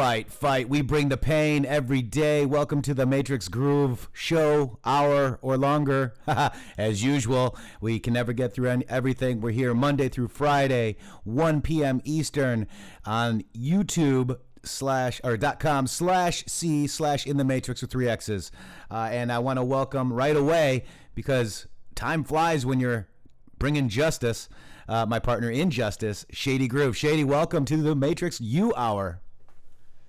fight. We bring the pain every day. Welcome to the Matrixxx Groove show, hour or longer. As usual, we can never get through everything. We're here Monday through Friday, 1 p.m. Eastern on YouTube .com/C/intheMatrixxx with 3 X's. And I want to welcome right away, because time flies when you're bringing justice, my partner in justice, Shady Groove. Shady, welcome to the Matrixxx U Hour.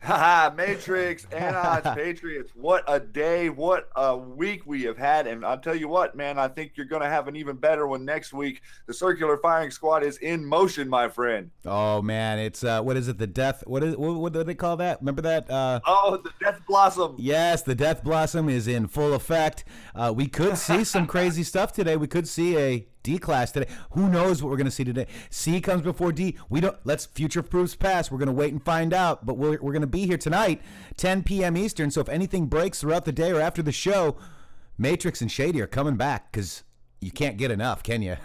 Haha, Matrixxx, Anon's Patriots. What a day, what a week we have had. And I'll tell you what, man, I think you're going to have an even better one next week. The circular firing squad is in motion, my friend. Oh, man, it's, what is it, the death, what do they call that? Remember that? The Death Blossom. Yes, the Death Blossom is in full effect. We could see some crazy stuff today. We could see a D class today. Who knows what we're going to see today? C comes before D. Let's future proofs past. We're going to wait and find out, but we're going to be here tonight, 10 p.m. Eastern. So if anything breaks throughout the day or after the show, Matrixxx and Shady are coming back, because you can't get enough, can you?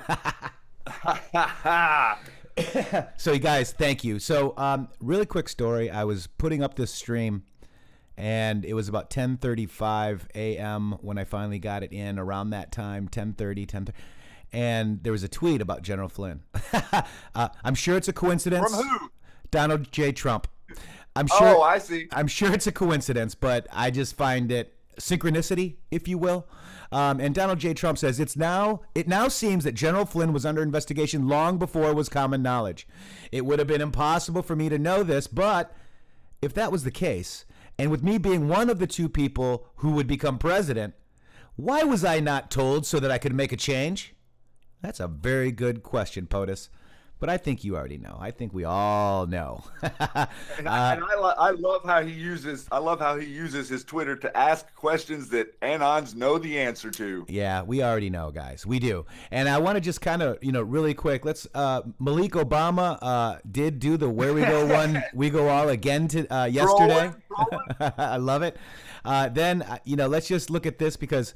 So you guys, thank you. So really quick story. I was putting up this stream, and it was about 10:35 a.m. when I finally got it in, around that time, 10:30. And there was a tweet about General Flynn. I'm sure it's a coincidence. From who? Donald J. Trump. I'm sure. Oh, I see. I'm sure it's a coincidence, but I just find it synchronicity, if you will. And Donald J. Trump says, it now seems that General Flynn was under investigation long before it was common knowledge. It would have been impossible for me to know this, but if that was the case, and with me being one of the 2 people who would become president, why was I not told so that I could make a change? That's a very good question, POTUS. But I think you already know. I think we all know. I love how he uses. I love how he uses his Twitter to ask questions that Anons know the answer to. Yeah, we already know, guys. We do. And I want to just kind of, really quick. Let's. Malik Obama did do the "Where We Go One, We Go All" again yesterday. Trolling. I love it. Then let's just look at this, because.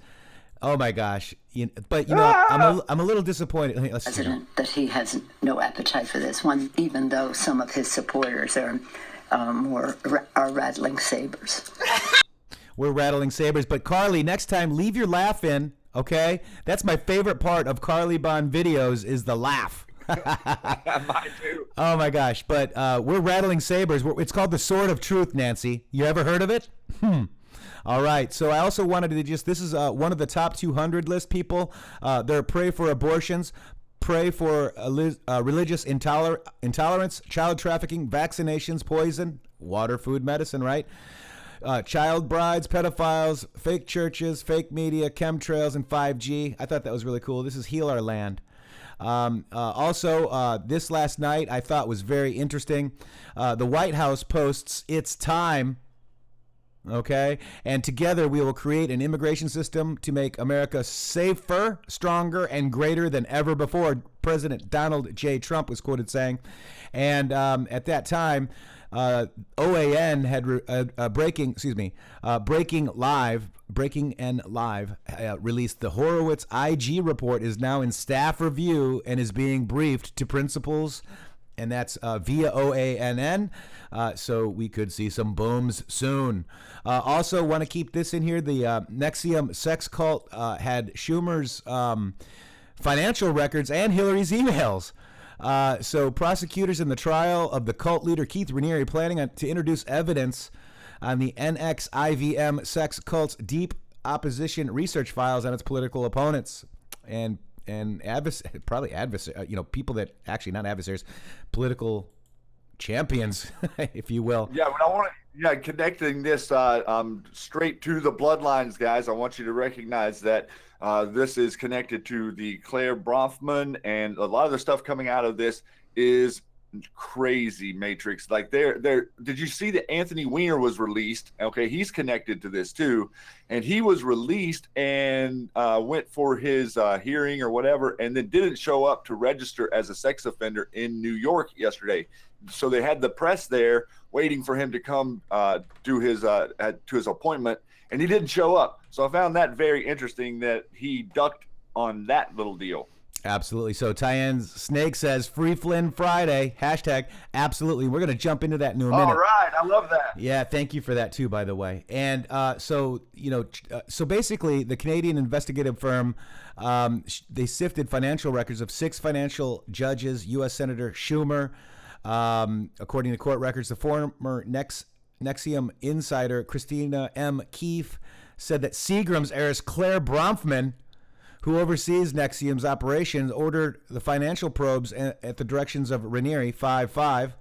Oh my gosh! I'm a little disappointed. President, that he has no appetite for this one, even though some of his supporters are rattling sabers. We're rattling sabers, but Carly, next time leave your laugh in, okay? That's my favorite part of Carly Bond videos, is the laugh. Mine too. Oh my gosh! But we're rattling sabers. It's called the Sword of Truth, Nancy. You ever heard of it? All right, so I also wanted to this is one of the top 200 list people. They're pray for abortions, pray for religious intolerance, child trafficking, vaccinations, poison, water, food, medicine, right? Child brides, pedophiles, fake churches, fake media, chemtrails, and 5G. I thought that was really cool. This is Heal Our Land. Also, this last night I thought was very interesting. The White House posts, "It's time." Okay, and together we will create an immigration system to make America safer, stronger, and greater than ever before, President Donald J. Trump was quoted saying. And at that time, OAN had Breaking and Live released the Horowitz IG report, is now in staff review and is being briefed to principals, and that's via OANN. So we could see some booms soon. Also want to keep this in here. The Nexium sex cult had Schumer's financial records and Hillary's emails. So prosecutors in the trial of the cult leader Keith Raniere planning to introduce evidence on the NXIVM sex cult's deep opposition research files on its political opponents and probably adversary, people that actually not adversaries, political champions, if you will. Yeah, but I want to, connecting this straight to the bloodlines, guys. I want you to recognize that this is connected to the Claire Bronfman, and a lot of the stuff coming out of this is crazy, Matrixxx. Like did you see that Anthony Weiner was released? Okay, he's connected to this too, and he was released and went for his hearing or whatever, and then didn't show up to register as a sex offender in New York yesterday. So they had the press there waiting for him to come to his appointment, and he didn't show up. So I found that very interesting that he ducked on that little deal. Absolutely. So Tyann's Snake says Free Flynn Friday, hashtag absolutely. We're going to jump into that in a minute. All right. I love that. Yeah, thank you for that too, by the way. And so basically the Canadian investigative firm, they sifted financial records of 6 financial judges, U.S. Senator Schumer. According to court records, the former NXIVM insider Christina M. Keefe said that Seagram's heiress Claire Bronfman, who oversees NXIVM's operations, ordered the financial probes at the directions of Raniere 5.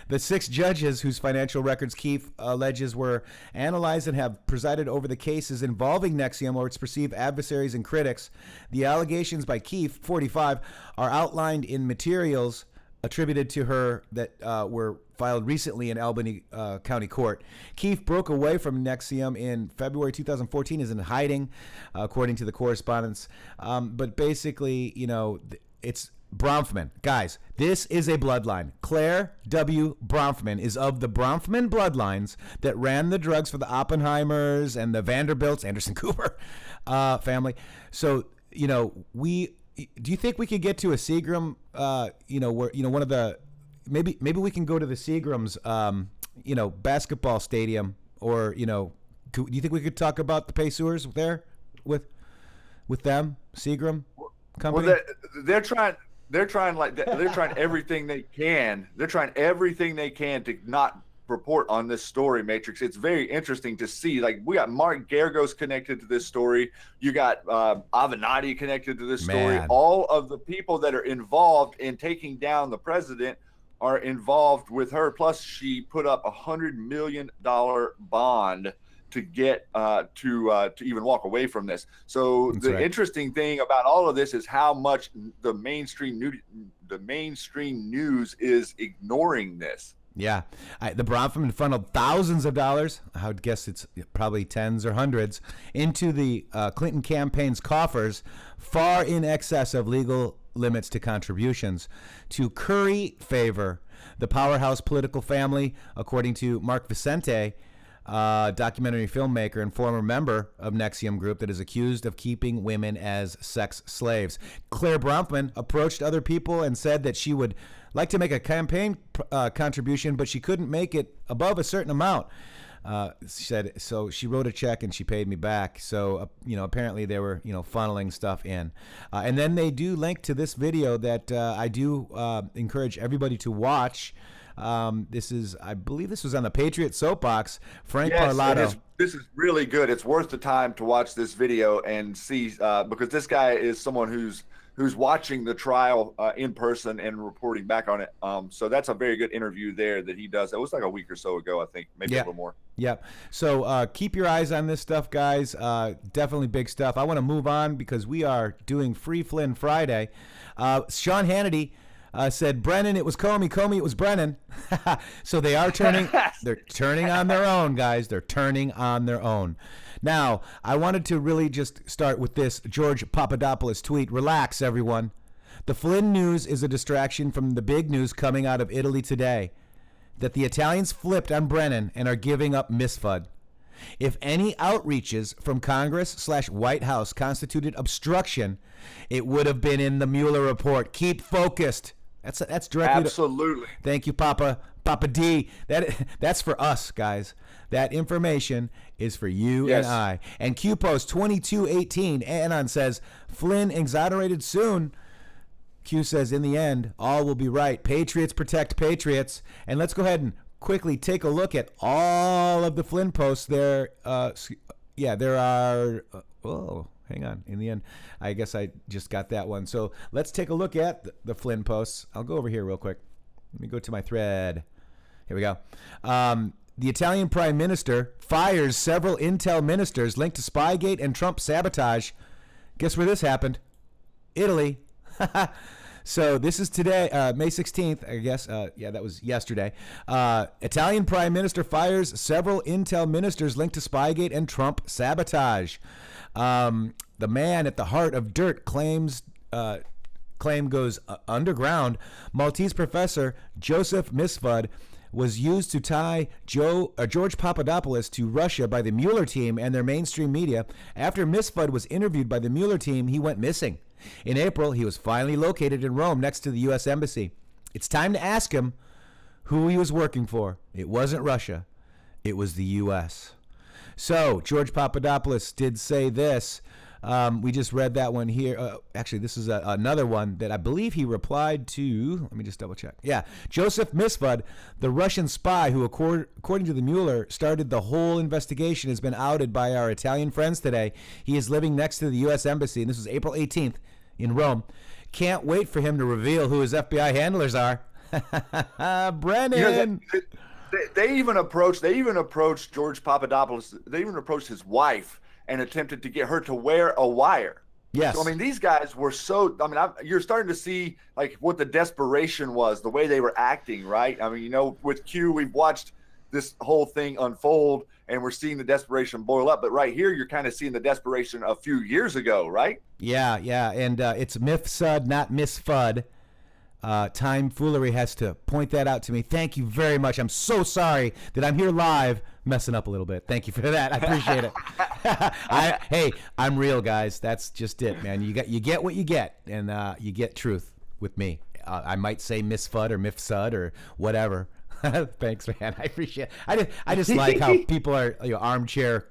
The 6 judges whose financial records Keefe alleges were analyzed and have presided over the cases involving NXIVM or its perceived adversaries and critics. The allegations by Keefe, 45, are outlined in materials attributed to her that were filed recently in Albany County Court. Keefe broke away from NXIVM in February 2014, is in hiding, according to the correspondence. But basically, it's Bronfman. Guys, this is a bloodline. Claire W. Bronfman is of the Bronfman bloodlines that ran the drugs for the Oppenheimers and the Vanderbilts, Anderson Cooper family. So, do you think we could get to a Seagram, where, one of the, maybe we can go to the Seagram's, basketball stadium, or, do you think we could talk about the Pacers there with them, Seagram company? Well, they're trying everything they can. They're trying everything they can to not report on this story, Matrixx. It's very interesting to see. Like, we got Mark Geragos connected to this story. You got Avenatti connected to this story. Man. All of the people that are involved in taking down the president are involved with her. Plus, she put up $100 million bond to get to even walk away from this. So That's the right. interesting thing about all of this is how much the mainstream news is ignoring this. Yeah. The Bronfman funneled thousands of dollars, I would guess it's probably tens or hundreds, into the Clinton campaign's coffers, far in excess of legal limits to contributions, to curry favor the powerhouse political family, according to Mark Vicente, documentary filmmaker and former member of NXIVM Group that is accused of keeping women as sex slaves. Claire Bronfman approached other people and said that she would like to make a campaign contribution, but she couldn't make it above a certain amount. She said, so she wrote a check and she paid me back. So, apparently they were, funneling stuff in. And then they do link to this video that I do encourage everybody to watch. I believe this was on the Patriots soapbox. Frank Parlato. This is really good. It's worth the time to watch this video and see, because this guy is someone who's watching the trial in person and reporting back on it. So that's a very good interview there that he does. It was like a week or so ago, I think, maybe a little more. Yeah. So keep your eyes on this stuff, guys. Definitely big stuff. I want to move on because we are doing Free Flynn Friday. Sean Hannity said, Brennan, it was Comey. Comey, it was Brennan. So they are turning. They're turning on their own, guys. They're turning on their own. Now, I wanted to really just start with this George Papadopoulos tweet. Relax, everyone. The Flynn news is a distraction from the big news coming out of Italy today, that the Italians flipped on Brennan and are giving up Misfud. If any outreaches from Congress/White House constituted obstruction, it would have been in the Mueller report. Keep focused. That's directly. Absolutely. Thank you, Papa D. That's for us, guys. That information is for you and I. And Q Post 2218, Anon says, Flynn exonerated soon. Q says, in the end, all will be right. Patriots protect Patriots. And let's go ahead and quickly take a look at all of the Flynn posts there. There are, hang on. In the end, I guess I just got that one. So let's take a look at the Flynn posts. I'll go over here real quick. Let me go to my thread. Here we go. The Italian Prime Minister fires several intel ministers linked to Spygate and Trump sabotage. Guess where this happened? Italy. So this is today, May 16th, I guess. That was yesterday. Italian Prime Minister fires several intel ministers linked to Spygate and Trump sabotage. The man at the heart of dirt claim goes underground. Maltese professor Joseph Misfud was used to tie George Papadopoulos to Russia by the Mueller team and their mainstream media. After Misfud was interviewed by the Mueller team, he went missing. In April, he was finally located in Rome next to the U.S. Embassy. It's time to ask him who he was working for. It wasn't Russia. It was the U.S. So George Papadopoulos did say this. We just read that one here. Actually, this is another one that I believe he replied to. Let me just double check. Yeah. Joseph Misfud, the Russian spy who, according to the Mueller, started the whole investigation, has been outed by our Italian friends today. He is living next to the U.S. Embassy, and this was April 18th in Rome. Can't wait for him to reveal who his FBI handlers are. Brennan. They even approached George Papadopoulos. They even approached his wife and attempted to get her to wear a wire. Yes. So, I mean, these guys were so, I mean, you're starting to see like what the desperation was, the way they were acting, right? I mean, you know, with Q, we've watched this whole thing unfold and we're seeing the desperation boil up. But right here, you're kind of seeing the desperation a few years ago, right? Yeah. And it's Mifsud, not Miss Fudd. Time Foolery has to point that out to me. Thank you very much. I'm so sorry that I'm here live messing up a little bit. Thank you for that. I appreciate it. Hey, I'm real, guys. That's just it, man. You get what you get, and you get truth with me. I might say Miss Fudd or Mifsud or whatever. Thanks, man. I appreciate it. I just like how people are armchair,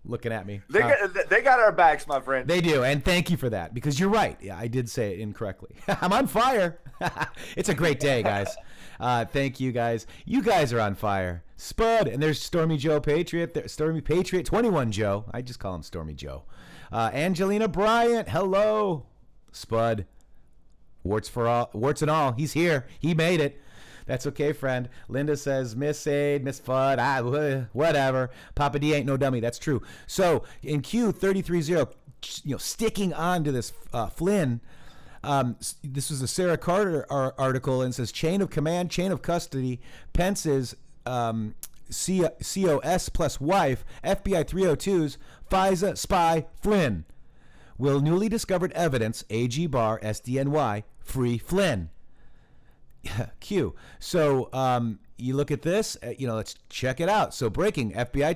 looking at me. They got our backs, my friend. They do, and thank you for that, because you're right. Yeah, I did say it incorrectly. I'm on fire. It's a great day, guys. Thank you, guys. You guys are on fire. Spud, and there's Stormy Joe Patriot. Stormy Patriot 21 Joe. I just call him Stormy Joe. Angelina Bryant, hello. Spud, warts and all. He's here. He made it. That's okay, friend. Linda says, Miss Aid, Miss Fudd, whatever. Papa D ain't no dummy. That's true. So in Q330, sticking on to this Flynn, this was a Sarah Carter article, and it says chain of command, chain of custody, Pence's COS plus wife, FBI 302s, FISA spy Flynn. Will newly discovered evidence, AG bar, SDNY, free Flynn. Q. So you look at this, let's check it out. So breaking, FBI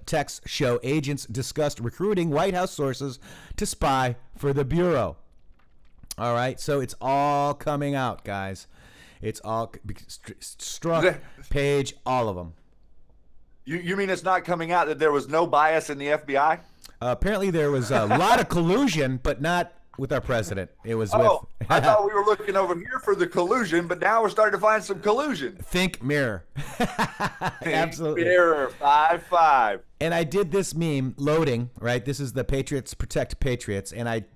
texts show agents discussed recruiting White House sources to spy for the Bureau. All right, so it's all coming out, guys. It's all struck page, all of them. You mean it's not coming out that there was no bias in the FBI? Apparently there was a lot of collusion, but not with our president. It was with... I thought we were looking over here for the collusion, but now we're starting to find some collusion. Think mirror. Absolutely. Mirror, 5-5. And I did this meme loading, right? This is the Patriots Protect Patriots. And I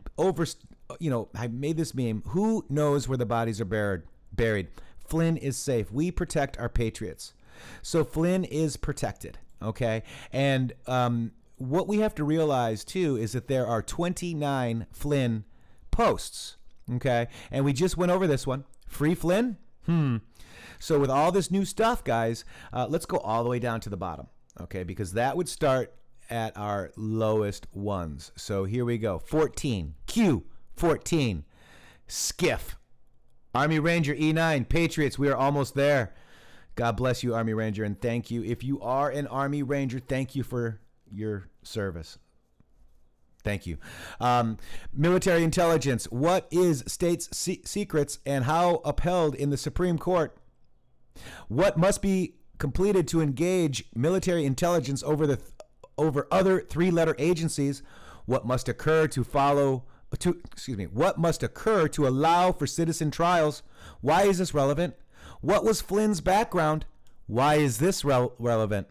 made this meme. Who knows where the bodies are buried? Flynn is safe. We protect our Patriots. So Flynn is protected, okay? And what we have to realize, too, is that there are 29 Flynn posts, okay? And we just went over this one. Free Flynn? So with all this new stuff, guys, let's go all the way down to the bottom, okay? Because that would start at our lowest ones. So here we go. 14. Q. 14. Skiff. Army Ranger E9. Patriots, we are almost there. God bless you, Army Ranger, and thank you. If you are an Army Ranger, thank you for your service. Thank you. Military intelligence. What is state's secrets and how upheld in the Supreme Court? What must be completed to engage military intelligence over other three-letter agencies? What must occur What must occur to allow for citizen trials? Why is this relevant? What was Flynn's background? Why is this relevant?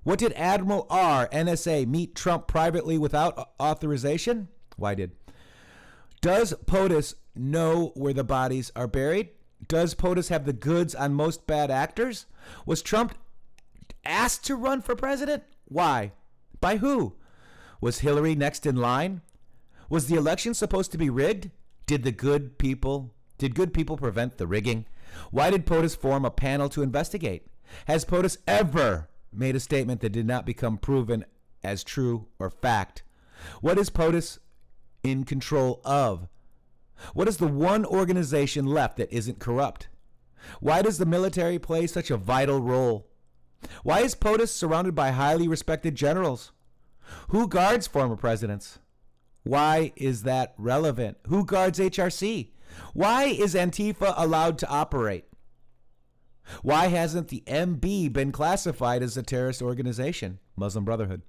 What did Admiral R, NSA, meet Trump privately without authorization? Why did? Does POTUS know where the bodies are buried? Does POTUS have the goods on most bad actors? Was Trump asked to run for president? Why? By who? Was Hillary next in line? Was the election supposed to be rigged? Did good people prevent the rigging? Why did POTUS form a panel to investigate? Has POTUS ever made a statement that did not become proven as true or fact? What is POTUS in control of? What is the one organization left that isn't corrupt? Why does the military play such a vital role? Why is POTUS surrounded by highly respected generals? Who guards former presidents? Why is that relevant? Who guards HRC? Why is Antifa allowed to operate? Why hasn't the MB been classified as a terrorist organization? Muslim Brotherhood.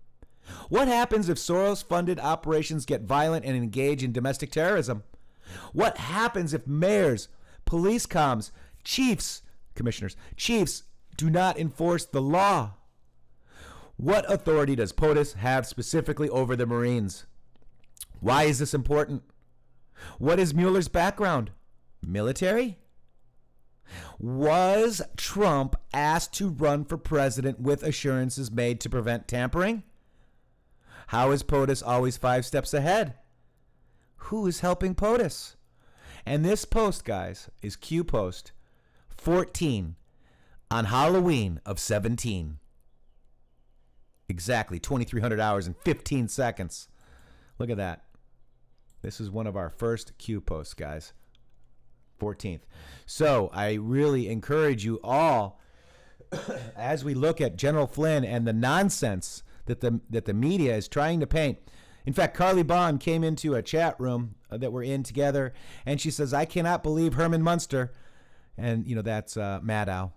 What happens if Soros-funded operations get violent and engage in domestic terrorism? What happens if mayors, police comms, commissioners, chiefs do not enforce the law? What authority does POTUS have specifically over the Marines? Why is this important? What is Mueller's background? Military? Was Trump asked to run for president with assurances made to prevent tampering? How is POTUS always 5 steps ahead? Who is helping POTUS? And this post, guys, is Q post 14 on Halloween of 17. Exactly 2,300 hours and 15 seconds. Look at that. This is one of our first Q posts, guys. 14th. So I really encourage you all, as we look at General Flynn and the nonsense that the media is trying to paint. In fact, Carly Bond came into a chat room that we're in together, and she says, "I cannot believe Herman Munster," and that's Maddow,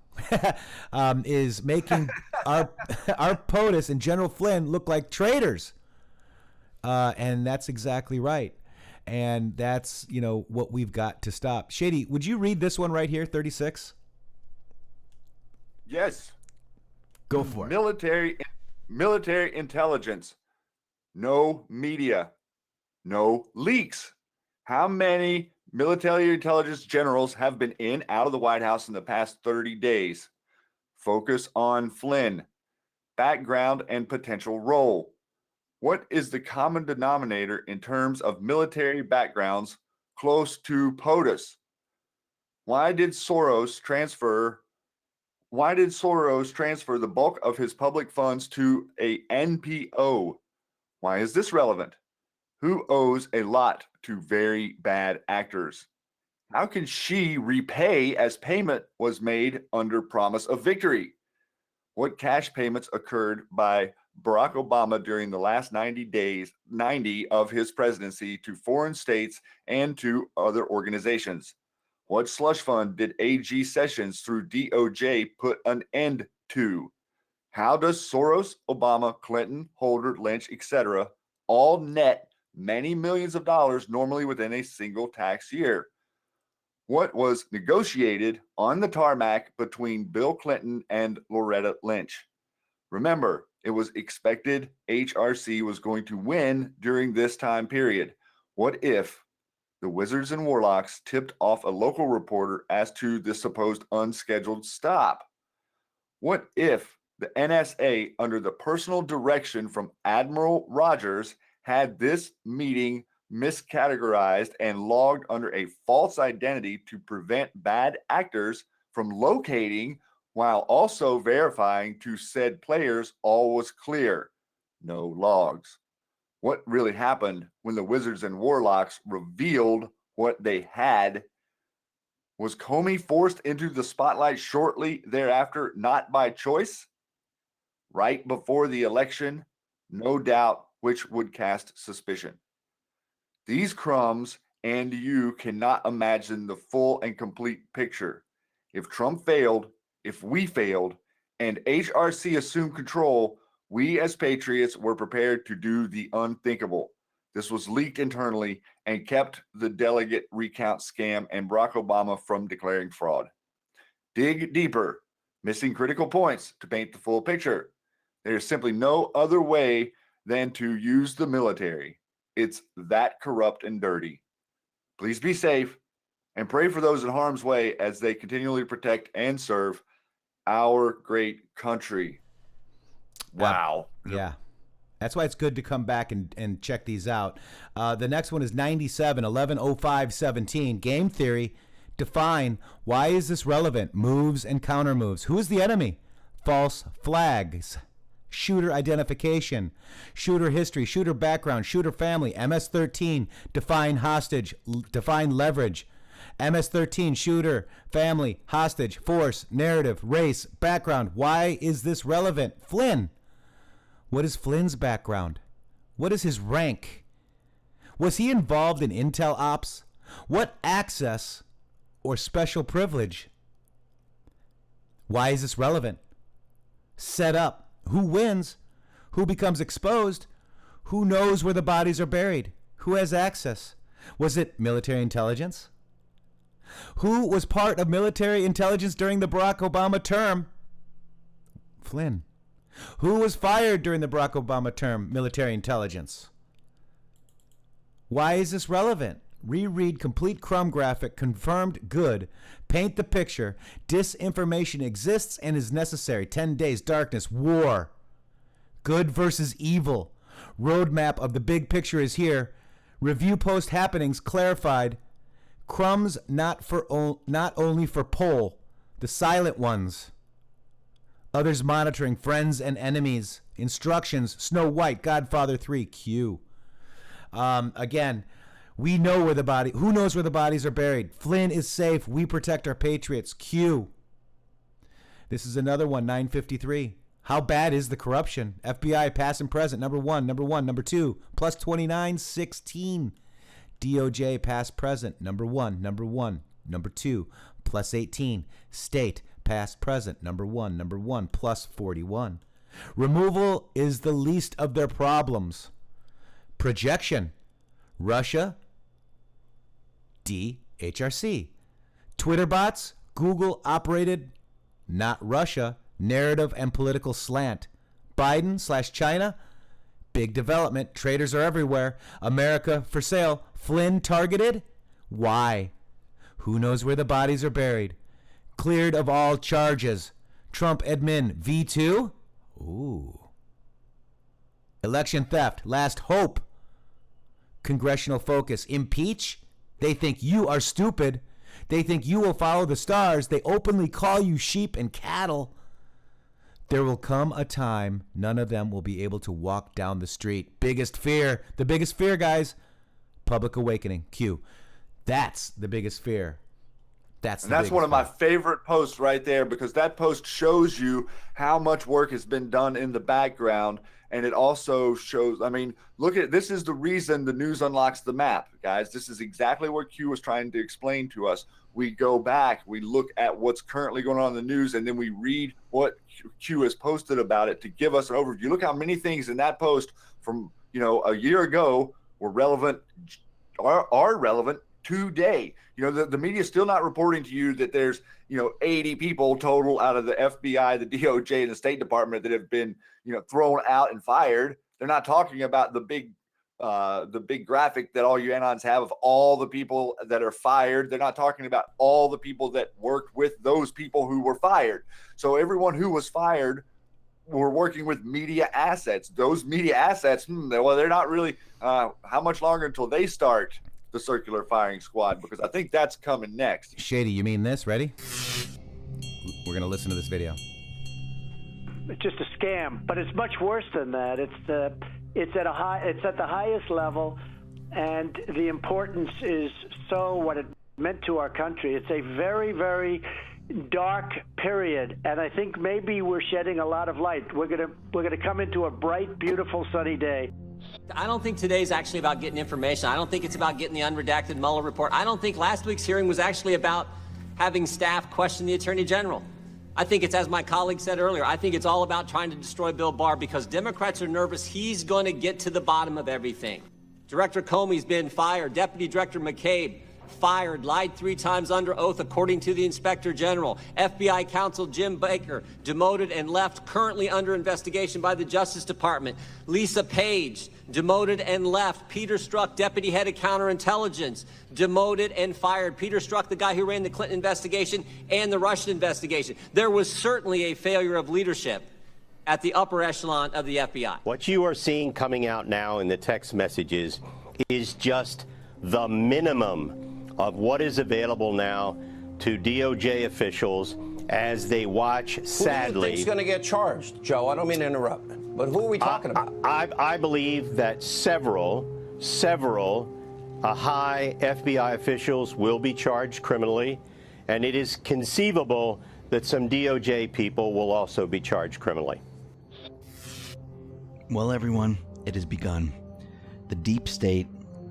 is making our POTUS and General Flynn look like traitors, and that's exactly right. And that's, what we've got to stop. Shady, would you read this one right here, 36? Yes. Go for it. Military intelligence. No media. No leaks. How many military intelligence generals have been in, out of the White House in the past 30 days? Focus on Flynn. Background and potential role. What is the common denominator in terms of military backgrounds close to POTUS? Why did Soros transfer the bulk of his public funds to a NPO? Why is this relevant? Who owes a lot to very bad actors? How can she repay as payment was made under promise of victory? What cash payments occurred by Barack Obama during the last 90 of his presidency to foreign states and to other organizations? What slush fund did AG Sessions through DOJ put an end to? How does Soros, Obama, Clinton, Holder, Lynch, etc. all net many millions of dollars normally within a single tax year? What was negotiated on the tarmac between Bill Clinton and Loretta Lynch? Remember, it was expected HRC was going to win during this time period. What if the Wizards and Warlocks tipped off a local reporter as to the supposed unscheduled stop? What if the NSA, under the personal direction from Admiral Rogers, had this meeting miscategorized and logged under a false identity to prevent bad actors from locating, while also verifying to said players all was clear? No logs. What really happened when the Wizards and Warlocks revealed what they had? Was Comey forced into the spotlight shortly thereafter, not by choice? Right before the election? No doubt, which would cast suspicion. These crumbs and you cannot imagine the full and complete picture. If Trump failed, if we failed, and HRC assumed control, we as Patriots were prepared to do the unthinkable. This was leaked internally and kept the delegate recount scam and Barack Obama from declaring fraud. Dig deeper, missing critical points to paint the full picture. There is simply no other way than to use the military. It's that corrupt and dirty. Please be safe and pray for those in harm's way as they continually protect and serve our great country. Wow. Yeah. That's why it's good to come back and check these out. The next one is 97, 11/05/17. Game theory. Define, why is this relevant? Moves and counter moves. Who is the enemy? False flags. Shooter identification. Shooter history. Shooter background. Shooter family. MS-13. Define hostage. Define leverage. MS-13, shooter, family, hostage, force, narrative, race, background. Why is this relevant? Flynn. What is Flynn's background? What is his rank? Was he involved in intel ops? What access or special privilege? Why is this relevant? Set up. Who wins? Who becomes exposed? Who knows where the bodies are buried? Who has access? Was it military intelligence? Who was part of military intelligence during the Barack Obama term? Flynn. Who was fired during the Barack Obama term? Military intelligence. Why is this relevant? Reread complete crumb graphic, confirmed good. Paint the picture. Disinformation exists and is necessary. 10 days, darkness, war. Good versus evil. Roadmap of the big picture is here. Review post happenings clarified. Crumbs not only for poll, the silent ones. Others monitoring, friends and enemies. Instructions, Snow White, Godfather 3, Q. Again, we know where the body, who knows where the bodies are buried? Flynn is safe. We protect our Patriots. Q. This is another one, 953. How bad is the corruption? FBI, past and present, number one. Number two, plus 29, 16. DOJ, past, present, number one. Number two, plus 18. State, past, present, number one, plus 41. Removal is the least of their problems. Projection, Russia, DHRC. Twitter bots, Google operated, not Russia. Narrative and political slant. Biden/China, big development. Traitors are everywhere. America for sale. Flynn targeted. Why? Who knows where the bodies are buried? Cleared of all charges. Trump admin V2. Ooh. Election theft. Last hope. Congressional focus. Impeach. They think you are stupid. They think you will follow the stars. They openly call you sheep and cattle. There will come a time none of them will be able to walk down the street. Biggest fear. The biggest fear, guys. Public awakening. Q. That's the biggest fear. That's one of my favorite posts right there, because that post shows you how much work has been done in the background. And it also shows, I mean, look at, this is the reason the news unlocks the map, guys. This is exactly what Q was trying to explain to us. We go back, we look at what's currently going on in the news, and then we read what Q has posted about it to give us an overview. Look how many things in that post from, a year ago were relevant, are relevant today. The media is still not reporting to you that there's, 80 people total out of the FBI, the DOJ, and the State Department that have been, thrown out and fired. They're not talking about the big graphic that all you anons have of all the people that are fired. They're not talking about all the people that worked with those people who were fired. So everyone who was fired were working with media assets. Those media assets, well, they're not really, how much longer until they start the circular firing squad? Because I think that's coming next. Shady, you mean this? Ready? We're going to listen to this video. It's just a scam, but it's much worse than that. It's at the highest level, and the importance is so what it meant to our country. It's a very, very dark period, and I think maybe we're shedding a lot of light. We're gonna come into a bright, beautiful, sunny day. I don't think today's actually about getting information. I don't think it's about getting the unredacted Mueller report. I don't think last week's hearing was actually about having staff question the Attorney General. I think it's, as my colleague said earlier, I think it's all about trying to destroy Bill Barr because Democrats are nervous he's going to get to the bottom of everything. Director Comey's been fired. Deputy Director McCabe fired, lied 3 times under oath according to the Inspector General. FBI counsel Jim Baker demoted and left, currently under investigation by the Justice Department. Lisa Page demoted and left. Peter Strzok, deputy head of counterintelligence, demoted and fired. Peter Strzok, the guy who ran the Clinton investigation and the Russian investigation. There was certainly a failure of leadership at the upper echelon of the FBI. What you are seeing coming out now in the text messages is just the minimum of what is available now to DOJ officials as they watch, sadly. Who do you think's going to get charged, Joe? I don't mean to interrupt, but who are we talking about? I believe that several high FBI officials will be charged criminally, and it is conceivable that some DOJ people will also be charged criminally. Well, everyone, it has begun. The deep state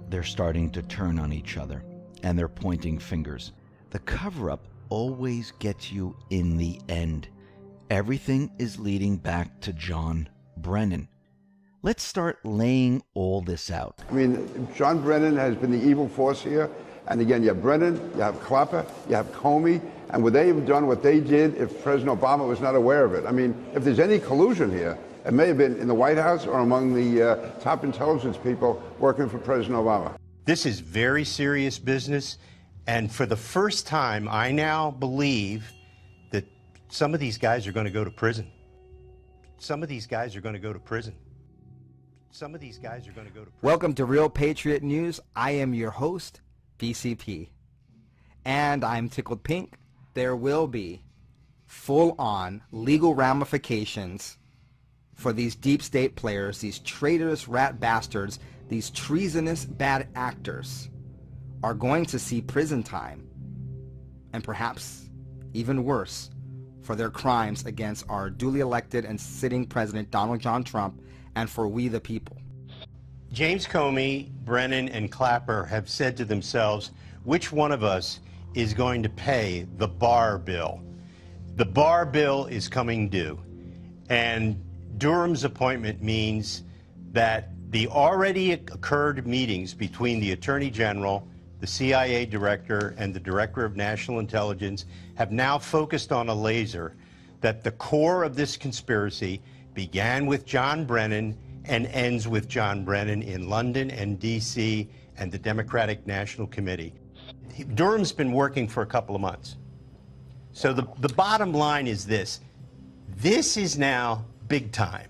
they're starting to turn on each other, and they're pointing fingers. The cover-up always gets you in the end. Everything is leading back to John Brennan. Let's start laying all this out. I mean, John Brennan has been the evil force here. And again, you have Brennan, you have Clapper, you have Comey, and would they have done what they did if President Obama was not aware of it? I mean, if there's any collusion here, it may have been in the White House or among the top intelligence people working for President Obama. This is very serious business, and for the first time, I now believe that some of these guys are going to go to prison. Some of these guys are going to go to prison. Some of these guys are going to go to prison. Welcome to Real Patriot News. I am your host, BCP. And I'm tickled pink. There will be full-on legal ramifications for these deep state players, these traitorous rat bastards, these treasonous bad actors are going to see prison time, and perhaps even worse, for their crimes against our duly elected and sitting president Donald John Trump and for we the people. James Comey, Brennan, and Clapper have said to themselves, which one of us is going to pay the Barr bill? The Barr bill is coming due, and Durham's appointment means that the already occurred meetings between the Attorney General, the CIA Director, and the Director of National Intelligence have now focused on a laser that the core of this conspiracy began with John Brennan and ends with John Brennan in London and D.C. and the Democratic National Committee. Durham's been working for a couple of months. So the bottom line is this. This is now big time.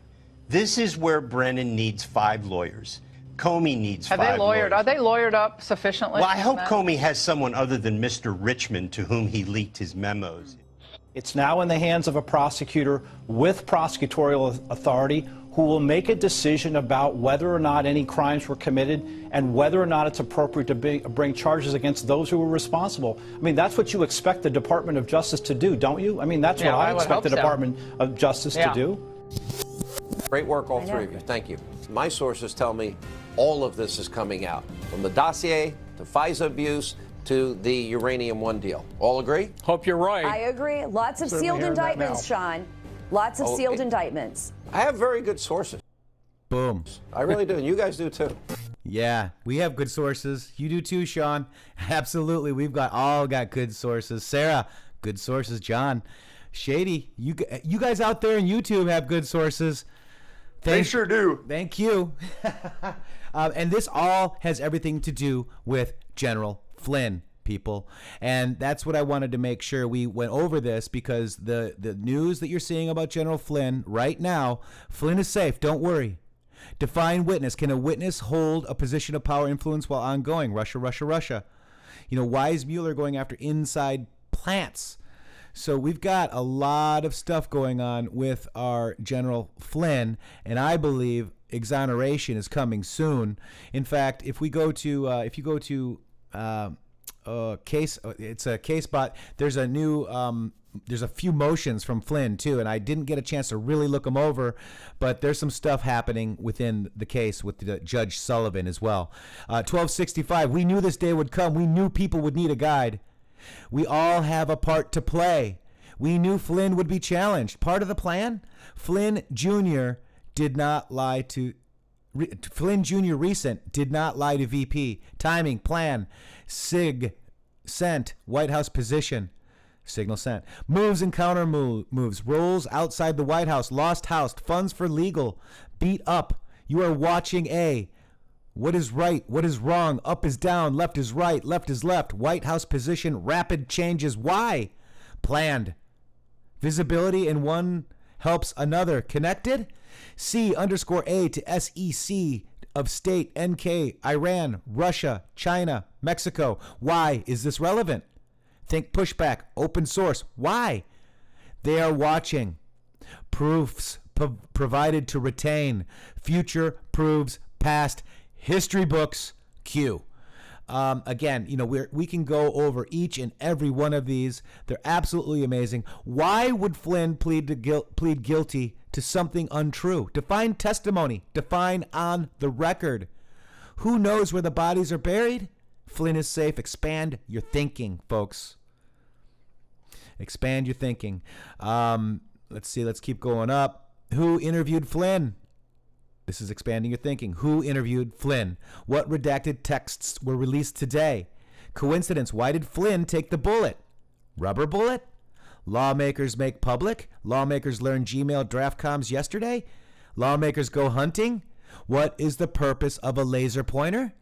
This is where Brennan needs 5 lawyers. Comey needs 5 lawyers. Are they lawyered up sufficiently? Well, I hope Comey has someone other than Mr. Richmond to whom he leaked his memos. It's now in the hands of a prosecutor with prosecutorial authority who will make a decision about whether or not any crimes were committed and whether or not it's appropriate to bring charges against those who were responsible. I mean, that's what you expect the Department of Justice to do, don't you? I mean, that's what I expect the Department of Justice to do. Great work, all three of you. Thank you. My sources tell me all of this is coming out, from the dossier to FISA abuse to the Uranium One deal. All agree? Hope you're right. I agree. Lots of sealed indictments, Sean. Lots of sealed indictments. I have very good sources. Boom. I really do, and you guys do too. Yeah, we have good sources. You do too, Sean. Absolutely. We've all got good sources. Sarah, good sources. John, Shady, you guys out there in YouTube have good sources. They sure do. Thank you. And this all has everything to do with General Flynn, people. And that's what I wanted to make sure we went over this, because the news that you're seeing about General Flynn right now, Flynn is safe. Don't worry. Define witness. Can a witness hold a position of power influence while ongoing? Russia, Russia, Russia. You know, why is Mueller going after inside plants? So we've got a lot of stuff going on with our General Flynn, and I believe exoneration is coming soon. In fact, if you go to case, it's a case bot. There's a new there's a few motions from Flynn too, and I didn't get a chance to really look them over, but there's some stuff happening within the case with the Judge Sullivan as well. 1265. We knew this day would come. We knew people would need a guide. We all have a part to play. We knew Flynn would be challenged. Part of the plan? Flynn Jr. did not lie to Flynn Jr. recent did not lie to VP. Timing, plan, SIG, sent, White House position, signal sent. Moves and counter moves, rolls outside the White House, lost house, funds for legal, beat up. You are watching A. What is right? What is wrong? Up is down. Left is right. Left is left. White House position. Rapid changes. Why? Planned. Visibility in one helps another. Connected? C_A to SEC of state. NK. Iran. Russia. China. Mexico. Why is this relevant? Think pushback. Open source. Why? They are watching. Proofs provided to retain. Future proves past. History books, Q. Again, you know, we can go over each and every one of these. They're absolutely amazing. Why would Flynn plead guilty to something untrue? Define testimony. Define on the record. Who knows where the bodies are buried? Flynn is safe. Expand your thinking, folks. Expand your thinking. Let's see. Let's keep going up. Who interviewed Flynn? This is expanding your thinking. Who interviewed Flynn? What redacted texts were released today? Coincidence. Why did Flynn take the bullet? Rubber bullet? Lawmakers make public? Lawmakers learn Gmail draft comms yesterday? Lawmakers go hunting? What is the purpose of a laser pointer?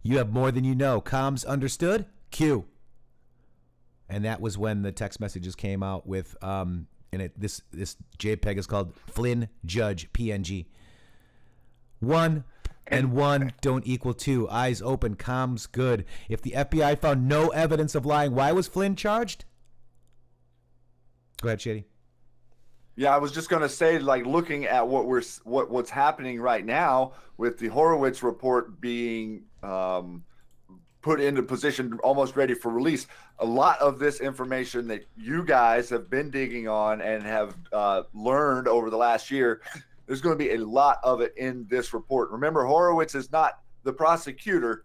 You have more than you know. Comms understood? Q. And that was when the text messages came out with, this JPEG is called Flynn Judge PNG. 1 and 1 don't equal 2. Eyes open, comms good. If the FBI found no evidence of lying, why was Flynn charged? Go ahead, Shady. Yeah, I was just going to say, like, looking at what's happening right now with the Horowitz report being put into position, almost ready for release. A lot of this information that you guys have been digging on and have learned over the last year, there's going to be a lot of it in this report. Remember, Horowitz is not the prosecutor.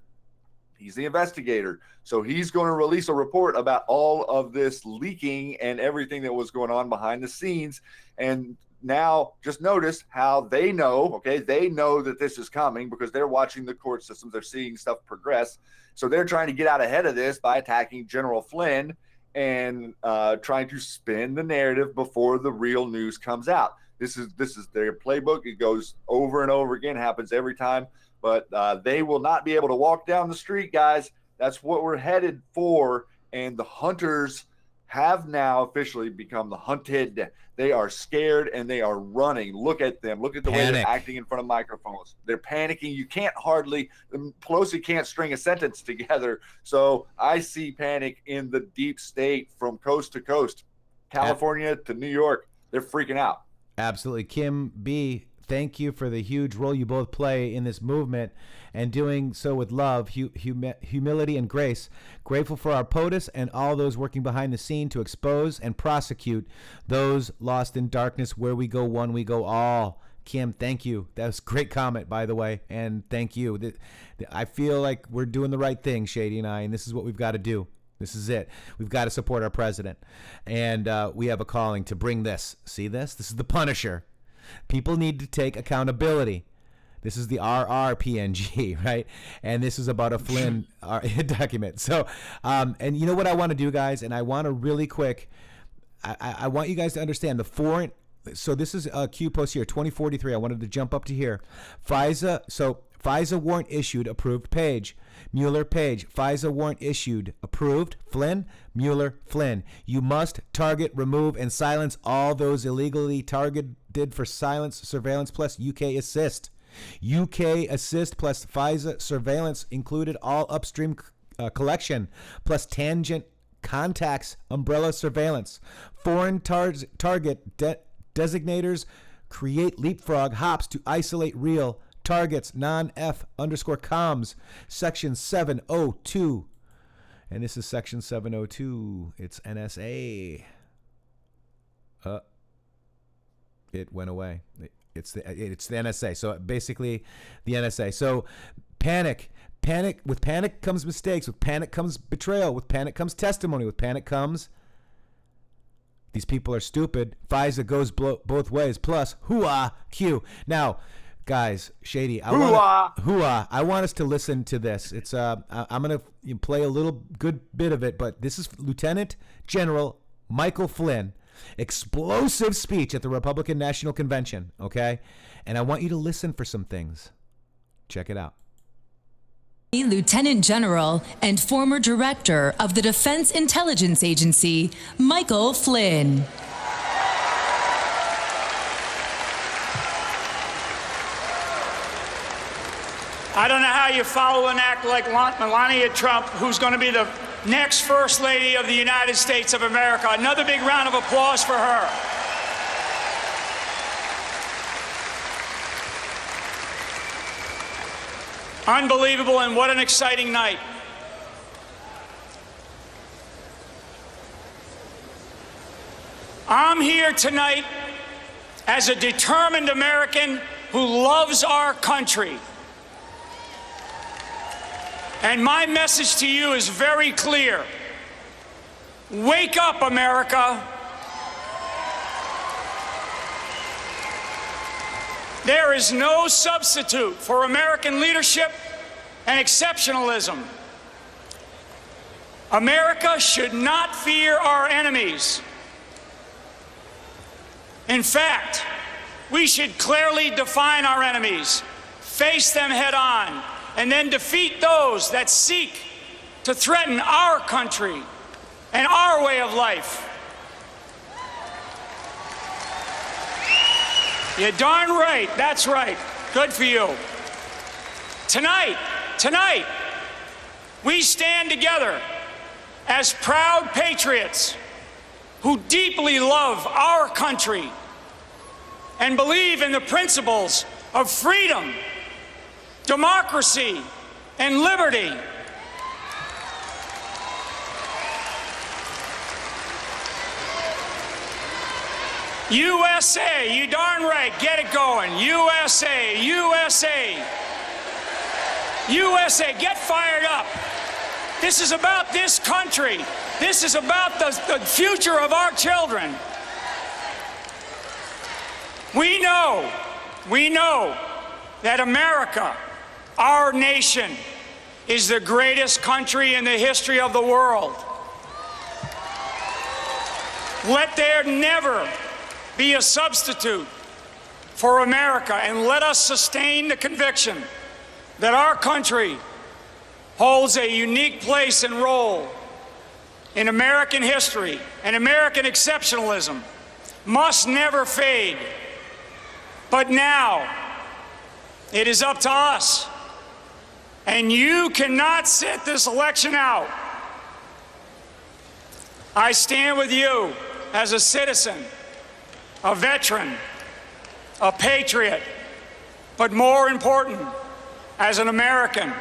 He's the investigator. So he's going to release a report about all of this leaking and everything that was going on behind the scenes. And now just notice how they know, okay, they know that this is coming because they're watching the court systems. They're seeing stuff progress. So they're trying to get out ahead of this by attacking General Flynn and trying to spin the narrative before the real news comes out. This is their playbook. It goes over and over again, happens every time. But they will not be able to walk down the street, guys. That's what we're headed for. And the hunters have now officially become the hunted. They are scared and they are running. Look at them. Look at the way they're acting in front of microphones. They're panicking. You can't Pelosi can't string a sentence together. So I see panic in the deep state from coast to coast, California to New York. They're freaking out. Absolutely. Kim B., thank you for the huge role you both play in this movement and doing so with love, humility, and grace. Grateful for our POTUS and all those working behind the scene to expose and prosecute those lost in darkness. Where we go one, we go all. Kim, thank you. That was a great comment, by the way, and thank you. I feel like we're doing the right thing, Shady and I, and this is what we've got to do. This is it. We've got to support our president. And we have a calling to bring this. See this? This is the Punisher. People need to take accountability. This is the RRPNG, right? And this is about a Flynn document. So, and you know what I want to do, guys? And I want to really quick, I want you guys to understand the foreign. So this is a Q post here, 2043. I wanted to jump up to here. FISA warrant issued, approved Page. Mueller, Page. FISA warrant issued, approved Flynn, Mueller, Flynn. You must target, remove, and silence all those illegally targeted for silence, surveillance, plus UK assist. UK assist plus FISA surveillance included all upstream collection, plus tangent contacts, umbrella surveillance. Foreign target designators create leapfrog hops to isolate real targets, non-F_comms, section 702. And this is section 702. It's NSA. It went away. It's the NSA. So basically the NSA. So panic. With panic comes mistakes. With panic comes betrayal. With panic comes testimony. With panic comes these people are stupid. FISA goes both ways. Plus, hoo-ah, Q. Now, guys, Shady, I want us to listen to this. It's I'm going to play a little good bit of it, but this is Lieutenant General Michael Flynn. Explosive speech at the Republican National Convention, okay? And I want you to listen for some things. Check it out. Lieutenant General and former Director of the Defense Intelligence Agency, Michael Flynn. I don't know how you follow an act like Melania Trump, who's going to be the next First Lady of the United States of America. Another big round of applause for her. Unbelievable, and what an exciting night. I'm here tonight as a determined American who loves our country. And my message to you is very clear. Wake up, America. There is no substitute for American leadership and exceptionalism. America should not fear our enemies. In fact, we should clearly define our enemies, face them head on, and then defeat those that seek to threaten our country and our way of life. You're darn right. That's right. Good for you. Tonight, we stand together as proud patriots who deeply love our country and believe in the principles of freedom, democracy, and liberty. USA, you darn right, get it going. USA, USA. USA, get fired up. This is about this country. This is about the future of our children. We know that America, our nation, is the greatest country in the history of the world. Let there never be a substitute for America, and let us sustain the conviction that our country holds a unique place and role in American history, and American exceptionalism must never fade. But now, it is up to us, and you cannot sit this election out. I stand with you as a citizen, a veteran, a patriot, but more important, as an American,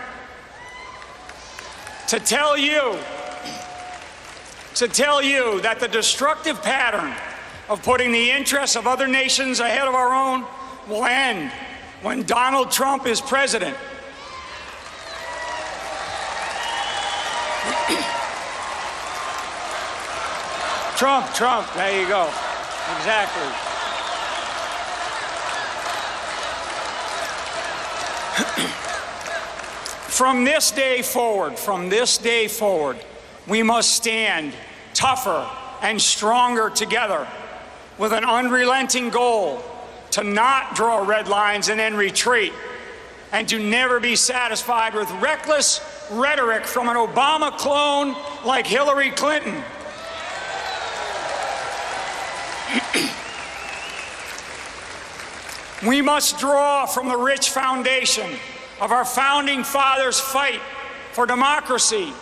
to tell you that the destructive pattern of putting the interests of other nations ahead of our own will end when Donald Trump is president. Trump, there you go. Exactly. From this day forward, we must stand tougher and stronger together with an unrelenting goal to not draw red lines and then retreat, and to never be satisfied with reckless rhetoric from an Obama clone like Hillary Clinton. We must draw from the rich foundation of our founding fathers' fight for democracy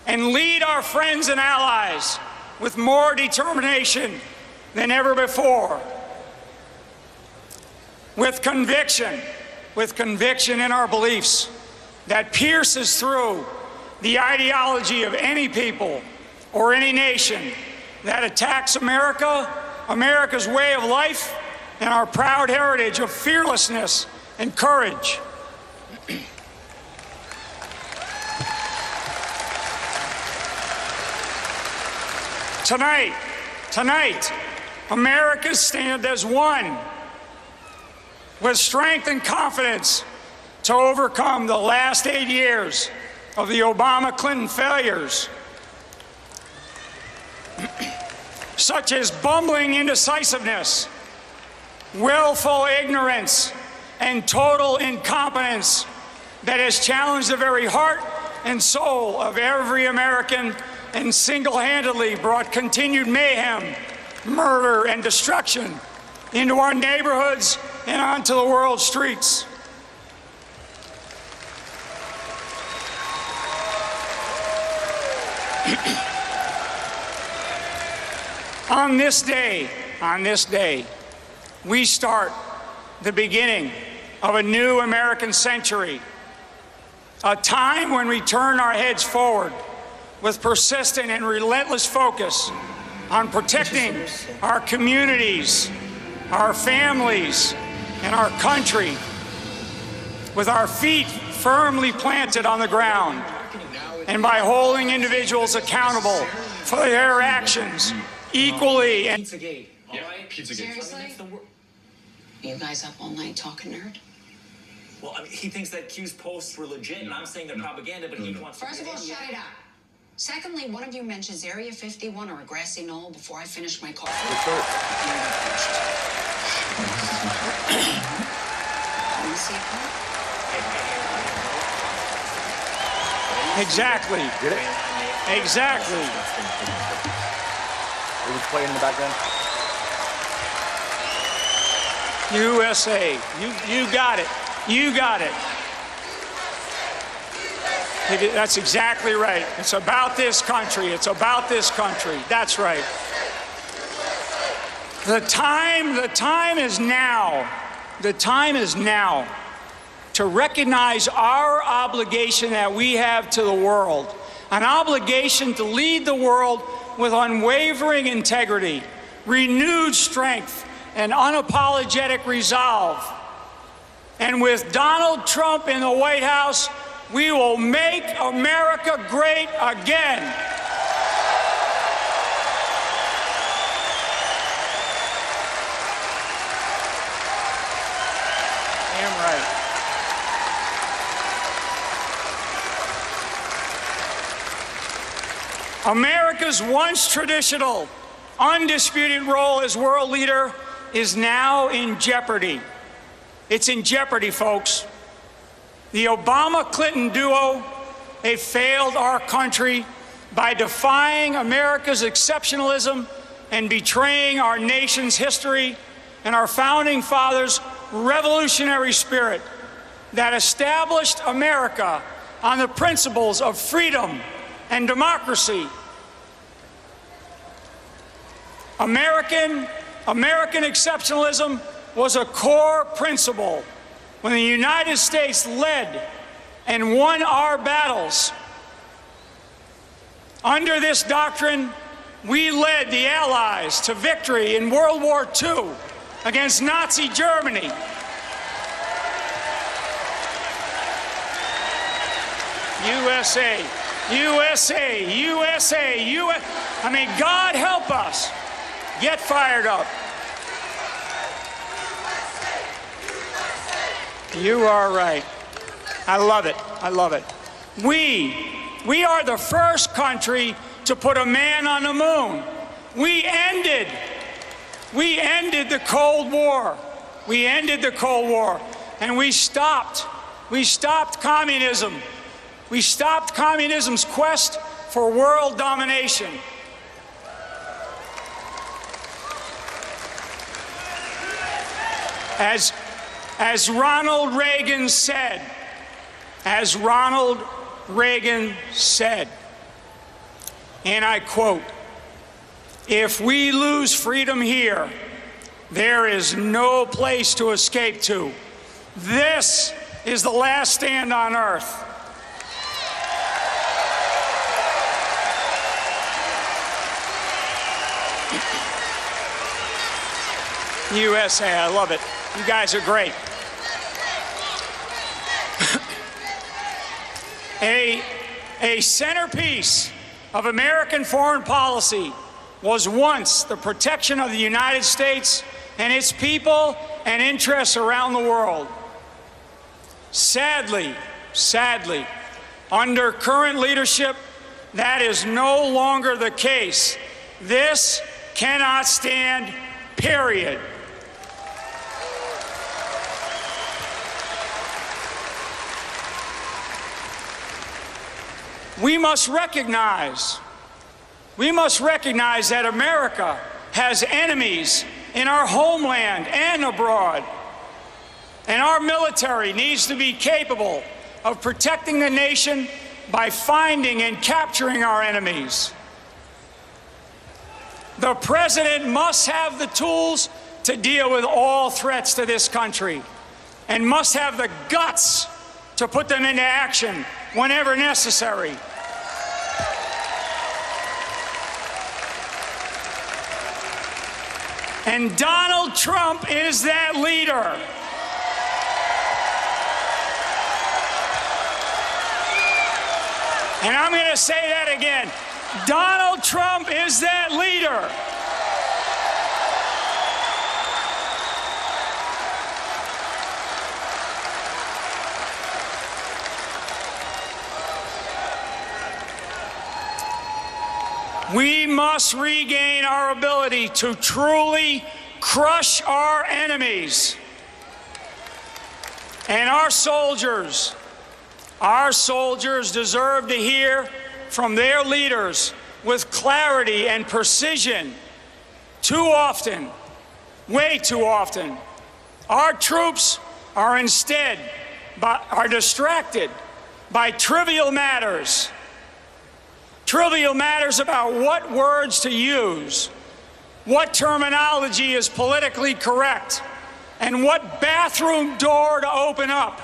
and lead our friends and allies with more determination than ever before. With conviction in our beliefs that pierces through the ideology of any people or any nation that attacks America, America's way of life, and our proud heritage of fearlessness and courage. Tonight, America stands as one, with strength and confidence to overcome the last 8 years of the Obama-Clinton failures, such as bumbling indecisiveness, willful ignorance, and total incompetence that has challenged the very heart and soul of every American and single-handedly brought continued mayhem, murder, and destruction into our neighborhoods and onto the world's streets. On this day, we start the beginning of a new American century, a time when we turn our heads forward with persistent and relentless focus on protecting our communities, our families, and our country, with our feet firmly planted on the ground, and by holding individuals accountable for their actions equally. Pizzagate, all right? Pizzagate. Seriously? You guys up all night talking nerd? Well, I mean, he thinks that Q's posts were legit, and I'm saying they're propaganda, but he wants to... First of all, shut it up. Secondly, one of you mentions Area 51 or a grassy knoll before I finish my call. Let me see it. Exactly. Get it? Exactly. It was playing in the background. USA. You got it. You got it. That's exactly right. It's about this country. It's about this country. That's right. The time is now. The time is now to recognize our obligation that we have to the world, an obligation to lead the world with unwavering integrity, renewed strength, and unapologetic resolve. And with Donald Trump in the White House, we will make America great again. Damn right. America's once traditional, undisputed role as world leader is now in jeopardy. It's in jeopardy, folks. The Obama-Clinton duo, they failed our country by defying America's exceptionalism and betraying our nation's history and our founding fathers' revolutionary spirit that established America on the principles of freedom and democracy. American exceptionalism was a core principle when the United States led and won our battles. Under this doctrine, we led the Allies to victory in World War II against Nazi Germany. USA, USA, USA, USA. I mean, God help us. Get fired up. You are right. I love it. I love it. We are the first country to put a man on the moon. We ended the Cold War. We ended the Cold War, and we stopped communism. We stopped communism's quest for world domination. As Ronald Reagan said, and I quote, "If we lose freedom here, there is no place to escape to. This is the last stand on earth." USA, I love it. You guys are great. A centerpiece of American foreign policy was once the protection of the United States and its people and interests around the world. Sadly, under current leadership, that is no longer the case. This cannot stand, period. We must recognize that America has enemies in our homeland and abroad. And our military needs to be capable of protecting the nation by finding and capturing our enemies. The president must have the tools to deal with all threats to this country and must have the guts to put them into action whenever necessary. And Donald Trump is that leader. And I'm going to say that again. Donald Trump is that leader. We must regain our ability to truly crush our enemies. And our soldiers deserve to hear from their leaders with clarity and precision. Too often, way too often, our troops are distracted by trivial matters. Trivial matters about what words to use, what terminology is politically correct, and what bathroom door to open up.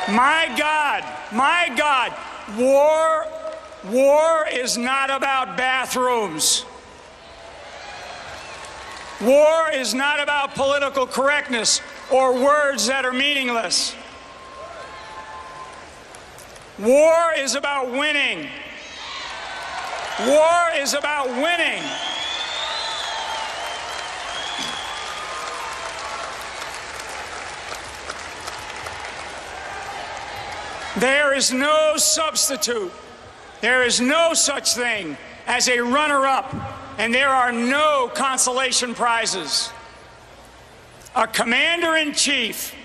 My God, war is not about bathrooms. War is not about political correctness or words that are meaningless. War is about winning. War is about winning. There is no substitute. There is no such thing as a runner-up, and there are no consolation prizes. A commander-in-chief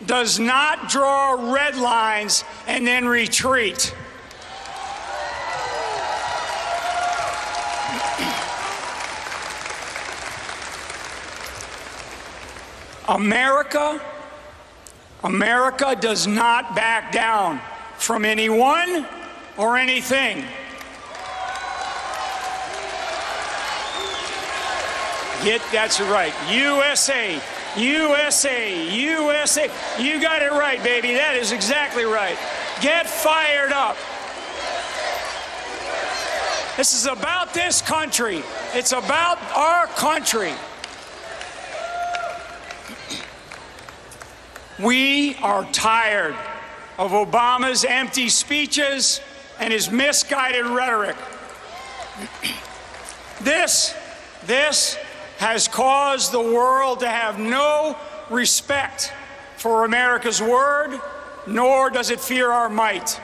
does not draw red lines and then retreat. America does not back down from anyone or anything. That's right. USA. USA, USA. You got it right, baby. That is exactly right. Get fired up. This is about this country. It's about our country. We are tired of Obama's empty speeches and his misguided rhetoric. This has caused the world to have no respect for America's word, nor does it fear our might.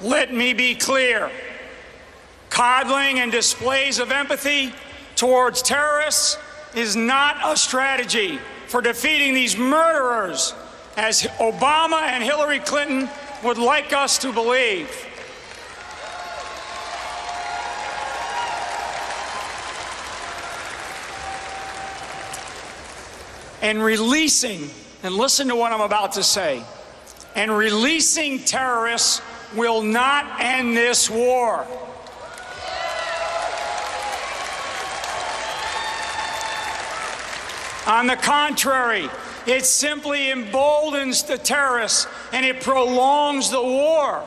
Let me be clear. Coddling and displays of empathy towards terrorists is not a strategy for defeating these murderers, as Obama and Hillary Clinton would like us to believe. And releasing, and listen to what I'm about to say, and releasing terrorists will not end this war. On the contrary, it simply emboldens the terrorists and it prolongs the war.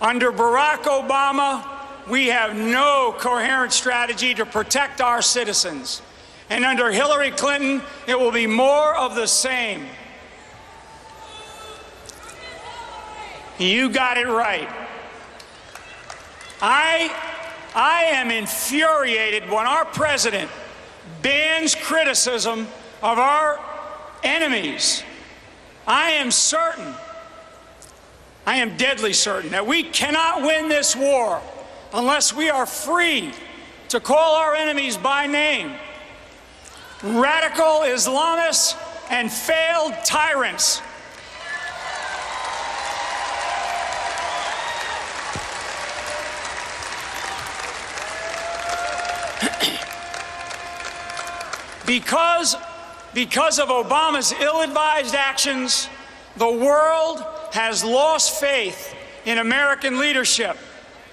Under Barack Obama, we have no coherent strategy to protect our citizens. And under Hillary Clinton, it will be more of the same. You got it right. I am infuriated when our president bans criticism of our enemies. I am certain, I am deadly certain that we cannot win this war unless we are free to call our enemies by name. Radical Islamists and failed tyrants. Because of Obama's ill-advised actions, the world has lost faith in American leadership,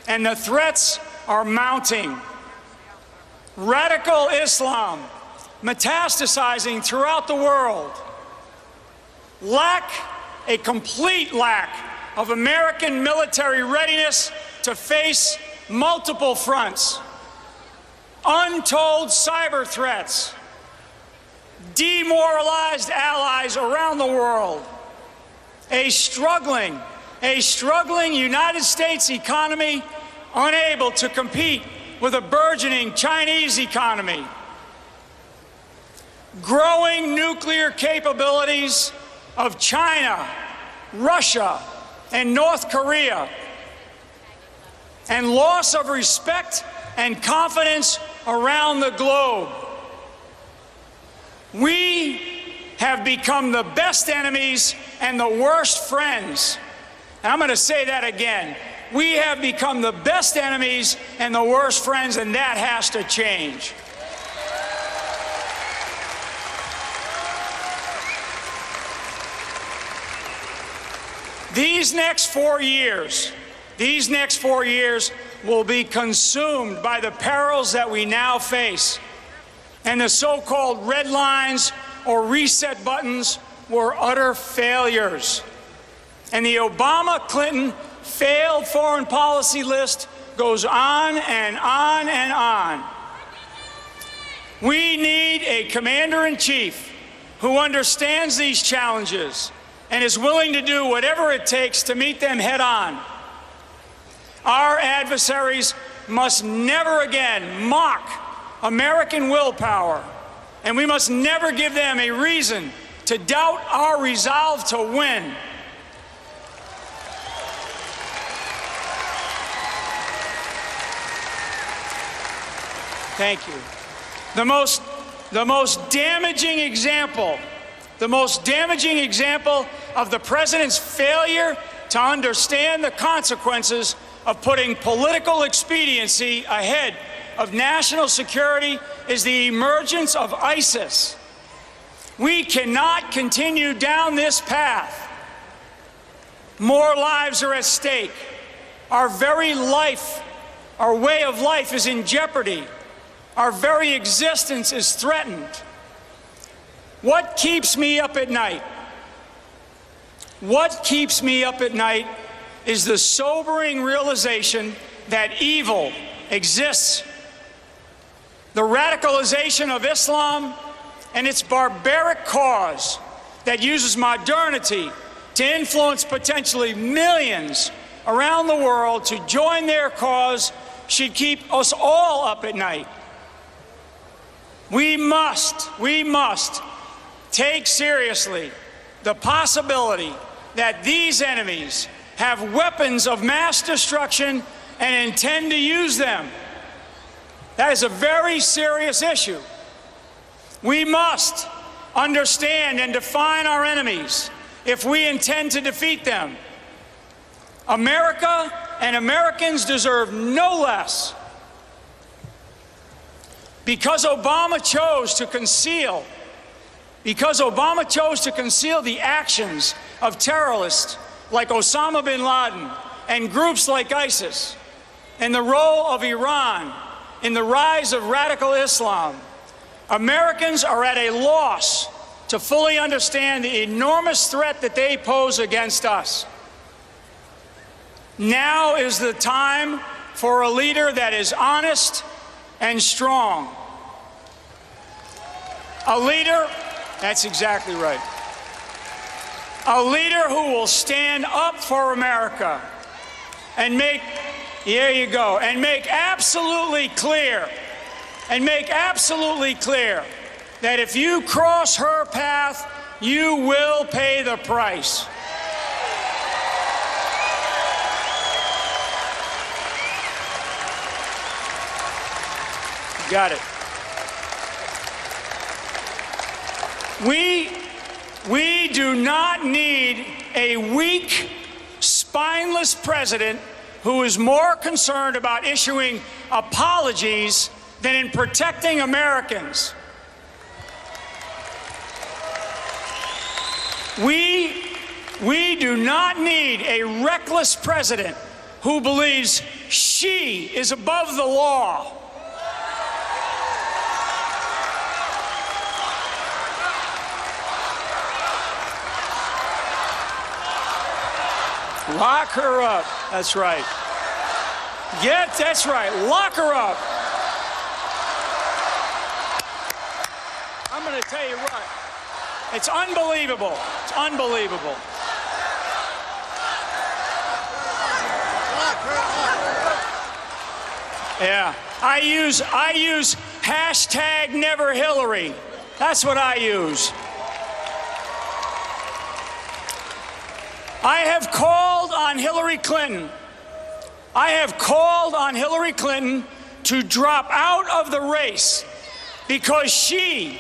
and the threats are mounting. Radical Islam, metastasizing throughout the world, a complete lack of American military readiness to face multiple fronts, untold cyber threats, demoralized allies around the world, a struggling United States economy unable to compete with a burgeoning Chinese economy, growing nuclear capabilities of China, Russia, and North Korea, and loss of respect and confidence around the globe. We have become the best enemies and the worst friends. And I'm going to say that again. We have become the best enemies and the worst friends, and that has to change. These next 4 years will be consumed by the perils that we now face. And the so-called red lines or reset buttons were utter failures. And the Obama-Clinton failed foreign policy list goes on and on and on. We need a commander-in-chief who understands these challenges and is willing to do whatever it takes to meet them head-on. Our adversaries must never again mock American willpower, and we must never give them a reason to doubt our resolve to win. Thank you. The most damaging example of the president's failure to understand the consequences of putting political expediency ahead of national security is the emergence of ISIS. We cannot continue down this path. More lives are at stake. Our very life, our way of life is in jeopardy. Our very existence is threatened. What keeps me up at night? What keeps me up at night is the sobering realization that evil exists. The radicalization of Islam and its barbaric cause that uses modernity to influence potentially millions around the world to join their cause should keep us all up at night. We must take seriously the possibility that these enemies have weapons of mass destruction and intend to use them. That is a very serious issue. We must understand and define our enemies if we intend to defeat them. America and Americans deserve no less. Because Obama chose to conceal the actions of terrorists like Osama bin Laden and groups like ISIS, and the role of Iran in the rise of radical Islam, Americans are at a loss to fully understand the enormous threat that they pose against us. Now is the time for a leader that is honest and strong. A leader, that's exactly right. A leader who will stand up for America and make absolutely clear that if you cross her path, you will pay the price. Got it. We do not need a weak, spineless president who is more concerned about issuing apologies than in protecting Americans. We do not need a reckless president who believes she is above the law. Lock her up. That's right. That's right. Lock her up. I'm going to tell you what. It's unbelievable. It's unbelievable. Yeah, I use hashtag Never Hillary. That's what I use. I have called on Hillary Clinton. I have called on Hillary Clinton to drop out of the race because she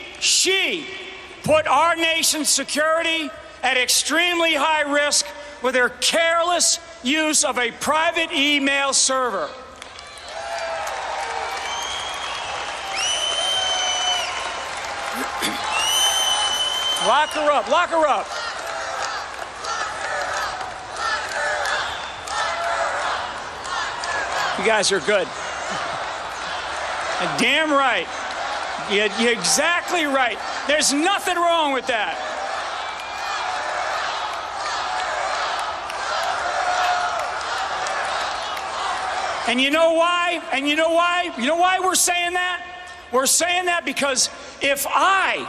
put our nation's security at extremely high risk with her careless use of a private email server. Lock her up, lock her up. You guys are good. Damn right. You're exactly right. There's nothing wrong with that. And you know why? And you know why? You know why we're saying that? We're saying that because if I,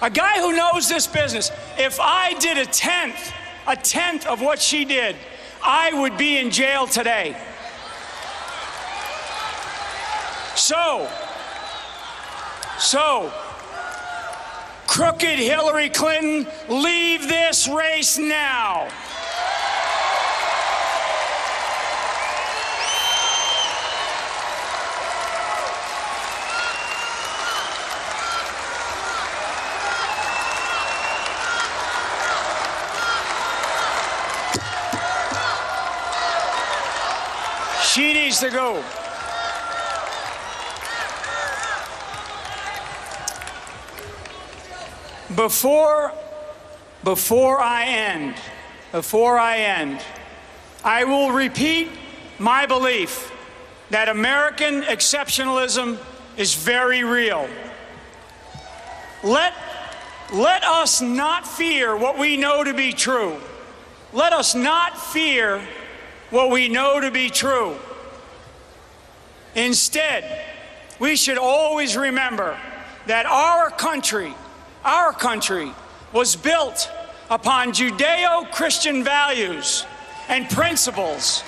a guy who knows this business, if I did a tenth of what she did, I would be in jail today. So, crooked Hillary Clinton, leave this race now. She needs to go. Before I end, I will repeat my belief that American exceptionalism is very real. Let us not fear what we know to be true. Let us not fear what we know to be true. Instead, we should always remember that our country was built upon Judeo-Christian values and principles.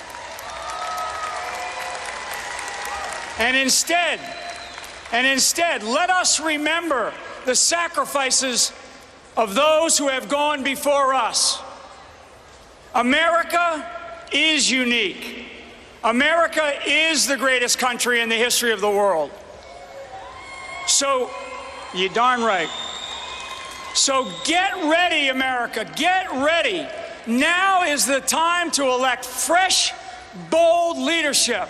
And instead, let us remember the sacrifices of those who have gone before us. America is unique. America is the greatest country in the history of the world. So, you're darn right. So get ready, America, get ready. Now is the time to elect fresh, bold leadership.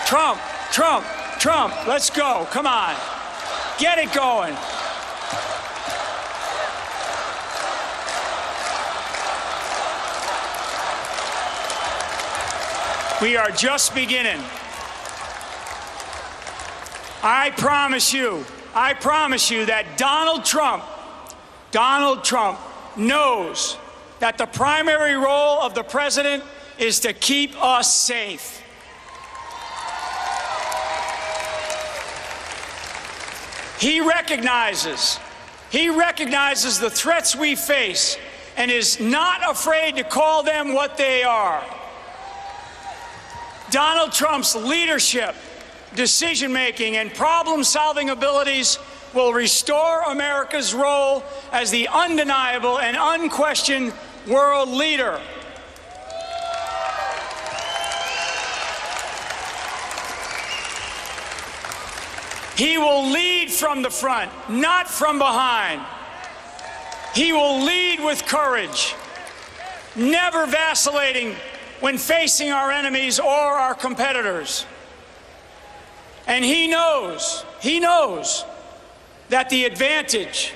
Trump, let's go, come on. Get it going. We are just beginning. I promise you that Donald Trump knows that the primary role of the president is to keep us safe. He recognizes the threats we face and is not afraid to call them what they are. Donald Trump's leadership, decision-making, and problem-solving abilities will restore America's role as the undeniable and unquestioned world leader. He will lead from the front, not from behind. He will lead with courage, never vacillating when facing our enemies or our competitors. And he knows that the advantage,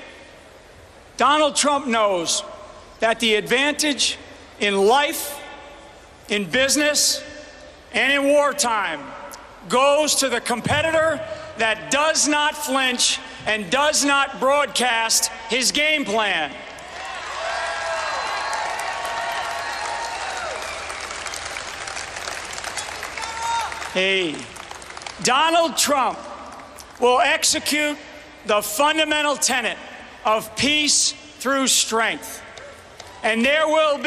Donald Trump knows that the advantage in life, in business, and in wartime goes to the competitor that does not flinch and does not broadcast his game plan. Hey, Donald Trump will execute the fundamental tenet of peace through strength. And there will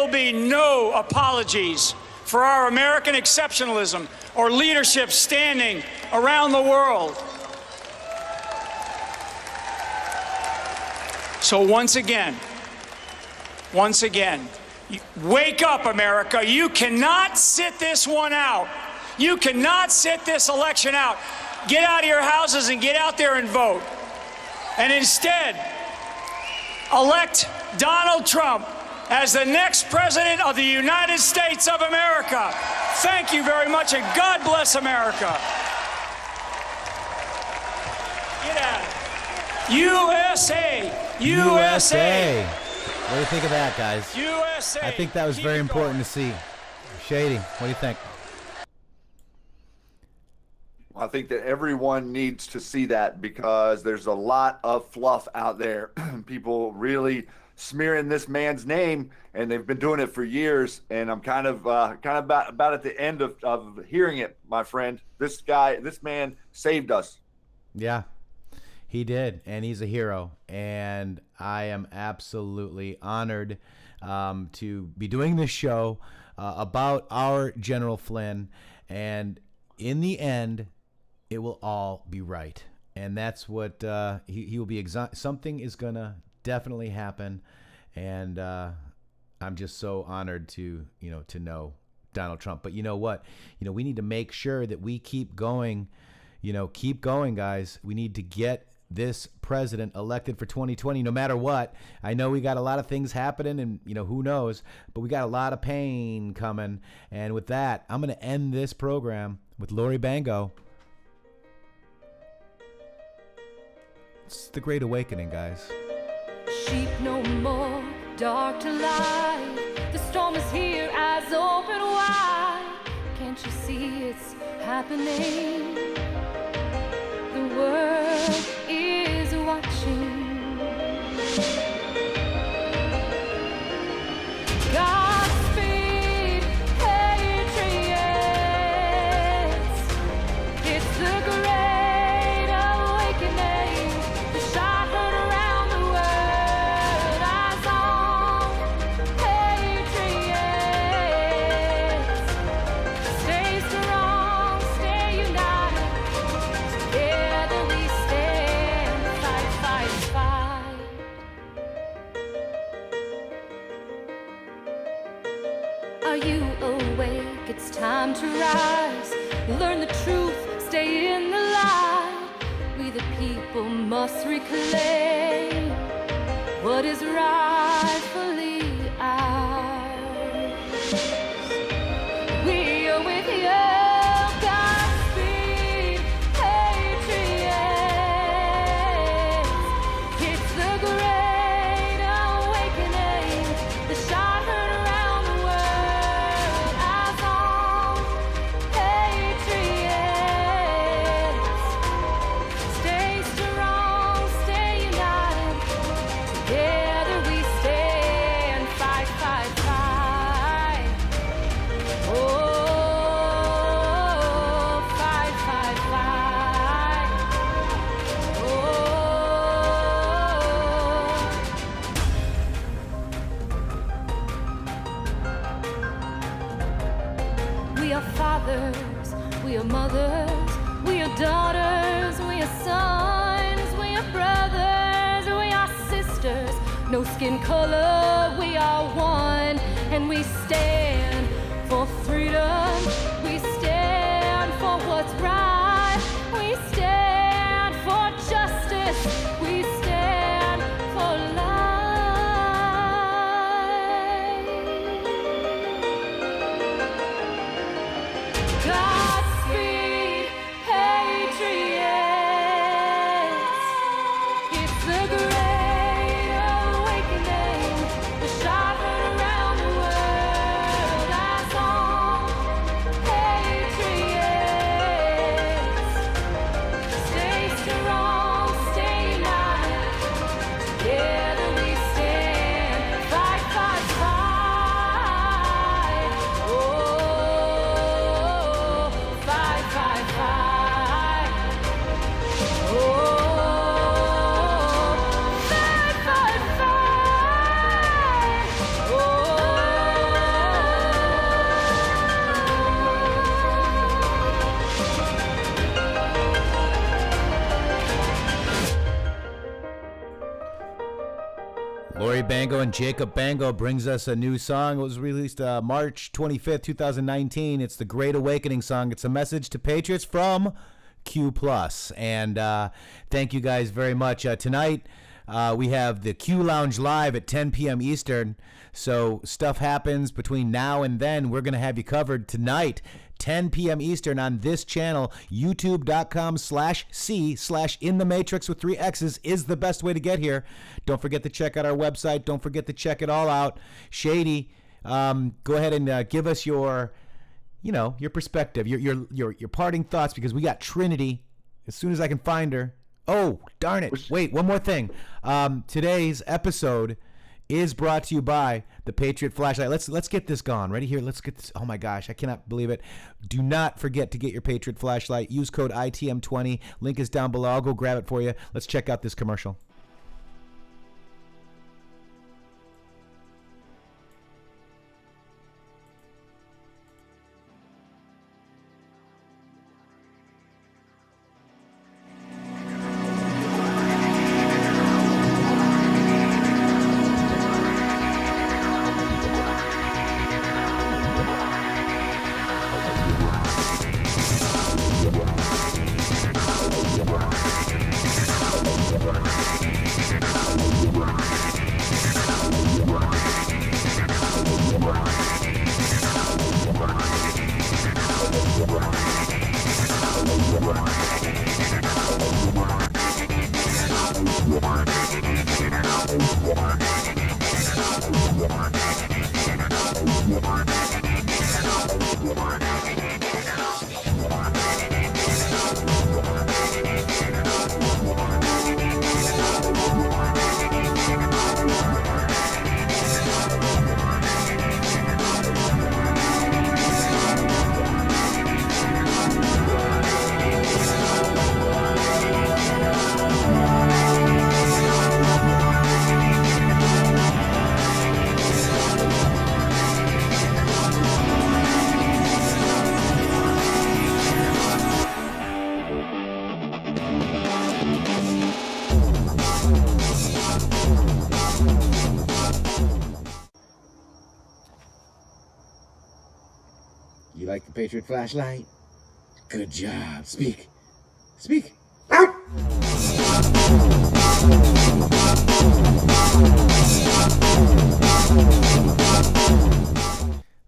be no apologies for our American exceptionalism or leadership standing around the world. So once again, wake up, America. You cannot sit this one out. You cannot sit this election out. Get out of your houses and get out there and vote. And instead, elect Donald Trump as the next president of the United States of America. Thank you very much, and God bless America. Get out. USA! USA! What do you think of that, guys? USA! I think that was very important to see. Shady, what do you think? I think that everyone needs to see that because there's a lot of fluff out there. People really smearing this man's name, and they've been doing it for years. And I'm kind of about at the end of hearing it, my friend. This man saved us. Yeah, he did, and he's a hero. And I am absolutely honored to be doing this show about our General Flynn. And in the end, it will all be right. And that's what he will be. Something is going to definitely happen. And I'm just so honored to know Donald Trump. But you know what? We need to make sure that we keep going, guys. We need to get this president elected for 2020, no matter what. I know we got a lot of things happening and, who knows, but we got a lot of pain coming. And with that, I'm going to end this program with Lori Bango. It's the Great Awakening, guys. Sheep no more, dark to light. The storm is here, eyes open wide. Can't you see it's happening? The world is watching. Godspeed, Patriots. It's the Great Awakening. The shot heard around the world. Eyes on Patriots. Stay strong, stay united. Together we stand. Fight, fight, fight. Are you awake? It's time to rise. Learn the truth, stay in the light. We the people must reclaim what is rightfully ours. We are with you. Godspeed, Patriots. It's the Great Awakening. The shot heard around the world. Eyes on Patriots. Stay strong, stay united. Together we stand. Fight, fight, fight. Oh, fight, fight, fight. Oh. We are fathers, we are mothers, we are daughters, we are sons, we are brothers, we are sisters. No skin color, we are one, and we stand for freedom. We stand for what's right. We stand for justice. We stand for life. Godspeed, Patriots. It's the Great Awakening. The shot heard around the world. Eyes on Larry Bango and Jacob Bango brings us a new song. It was released March 25th, 2019. It's the Great Awakening song. It's a message to Patriots from Q+. And thank you guys very much. Tonight, we have the Q Lounge live at 10 p.m. Eastern. So stuff happens between now and then. We're going to have you covered tonight, 10 p.m. Eastern on this channel. YouTube.com/C/intheMatrixxx with 3 X's is the best way to get here. Don't forget to check out our website. Don't forget to check it all out. Shady, go ahead and give us your perspective, your parting thoughts, because we got Trinity as soon as I can find her. Oh, darn it. Wait, one more thing. Today's episode is brought to you by the Patriot Flashlight. Let's get this gone. Ready here? Let's get this. Oh my gosh, I cannot believe it. Do not forget to get your Patriot Flashlight. Use code ITM20. Link is down below. I'll go grab it for you. Let's check out this commercial. You like the Patriot Flashlight? Good job. Speak. Speak.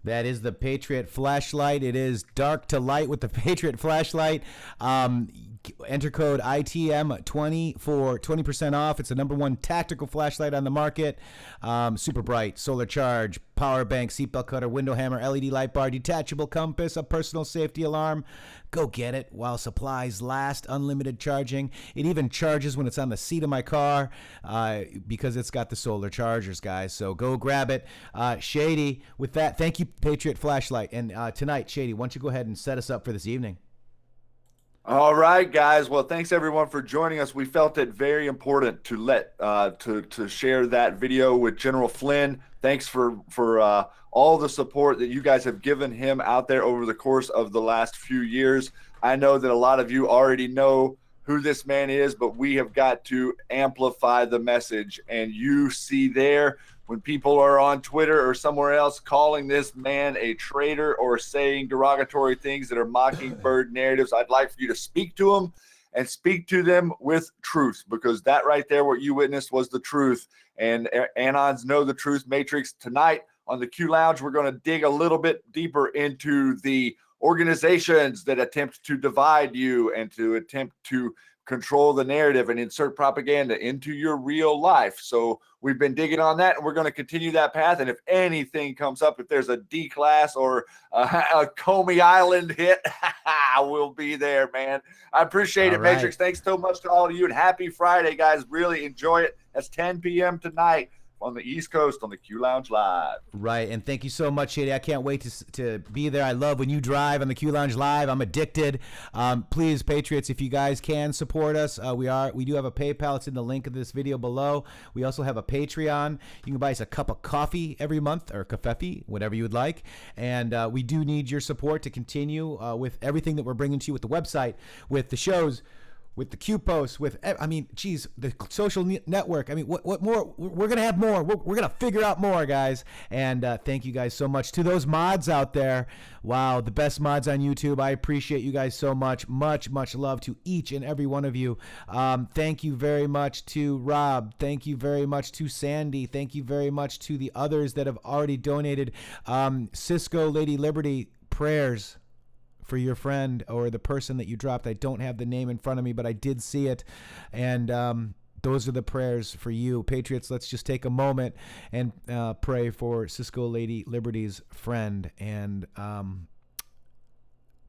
That is the Patriot Flashlight. It is dark to light with the Patriot Flashlight. Enter code ITM20 for 20% off. It's the #1 tactical flashlight on the market. Super bright, solar charge, power bank, seatbelt cutter, window hammer, LED light bar, detachable compass, a personal safety alarm. Go get it while supplies last. Unlimited charging. It even charges when it's on the seat of my car because it's got the solar chargers, guys. So go grab it. Shady, with that, thank you, Patriot Flashlight. And tonight, Shady, why don't you go ahead and set us up for this evening? All right, guys. Well, thanks everyone for joining us. We felt it very important to to share that video with General Flynn. Thanks for all the support that you guys have given him out there over the course of the last few years. I know that a lot of you already know who this man is, but we have got to amplify the message. And you see there, when people are on Twitter or somewhere else calling this man a traitor or saying derogatory things that are mockingbird narratives, I'd like for you to speak to them and speak to them with truth, because that right there, what you witnessed, was the truth. And Anons know the truth. Matrixxx, tonight on the Q Lounge, we're going to dig a little bit deeper into the organizations that attempt to divide you and to attempt to control the narrative and insert propaganda into your real life. So we've been digging on that, and we're going to continue that path. And if anything comes up, if there's a D-class or a Comey Island hit, we'll be there, man. I appreciate it, right. Matrixxx. Thanks so much to all of you, and happy Friday, guys. Really enjoy it. That's 10 p.m. tonight on the East Coast on the Q Lounge Live. Right, and thank you so much, Shady. I can't wait to be there. I love when you drive on the Q Lounge Live. I'm addicted. Please, Patriots, if you guys can support us, we do have a PayPal. It's in the link of this video below. We also have a Patreon. You can buy us a cup of coffee every month, or kafefi, whatever you would like. And we do need your support to continue with everything that we're bringing to you with the website, with the shows, with the Q posts, with, I mean, geez, the social network. I mean, what more? We're going to have more. We're going to figure out more, guys. And thank you guys so much to those mods out there. Wow, the best mods on YouTube. I appreciate you guys so much. Much, much love to each and every one of you. Thank you very much to Rob. Thank you very much to Sandy. Thank you very much to the others that have already donated. Cisco Lady Liberty, prayers for your friend or the person that you dropped. I don't have the name in front of me, but I did see it. And those are the prayers for you. Patriots, let's just take a moment and pray for Cisco Lady Liberty's friend. And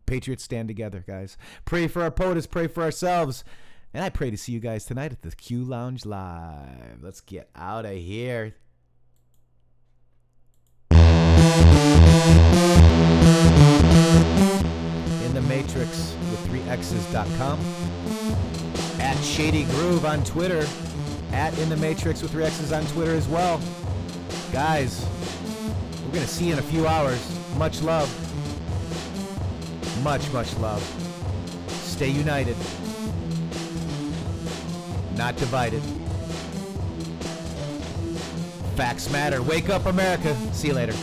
Patriots, stand together, guys. Pray for our POTUS, pray for ourselves. And I pray to see you guys tonight at the Q Lounge Live. Let's get out of here. intheMatrixx with 3x's.com, at Shady Grooove on Twitter, at intheMatrixx with 3x's on Twitter as well. Guys, we're going to see you in a few hours. Much love. Much, much love. Stay united, not divided. Facts matter. Wake up, America. See you later.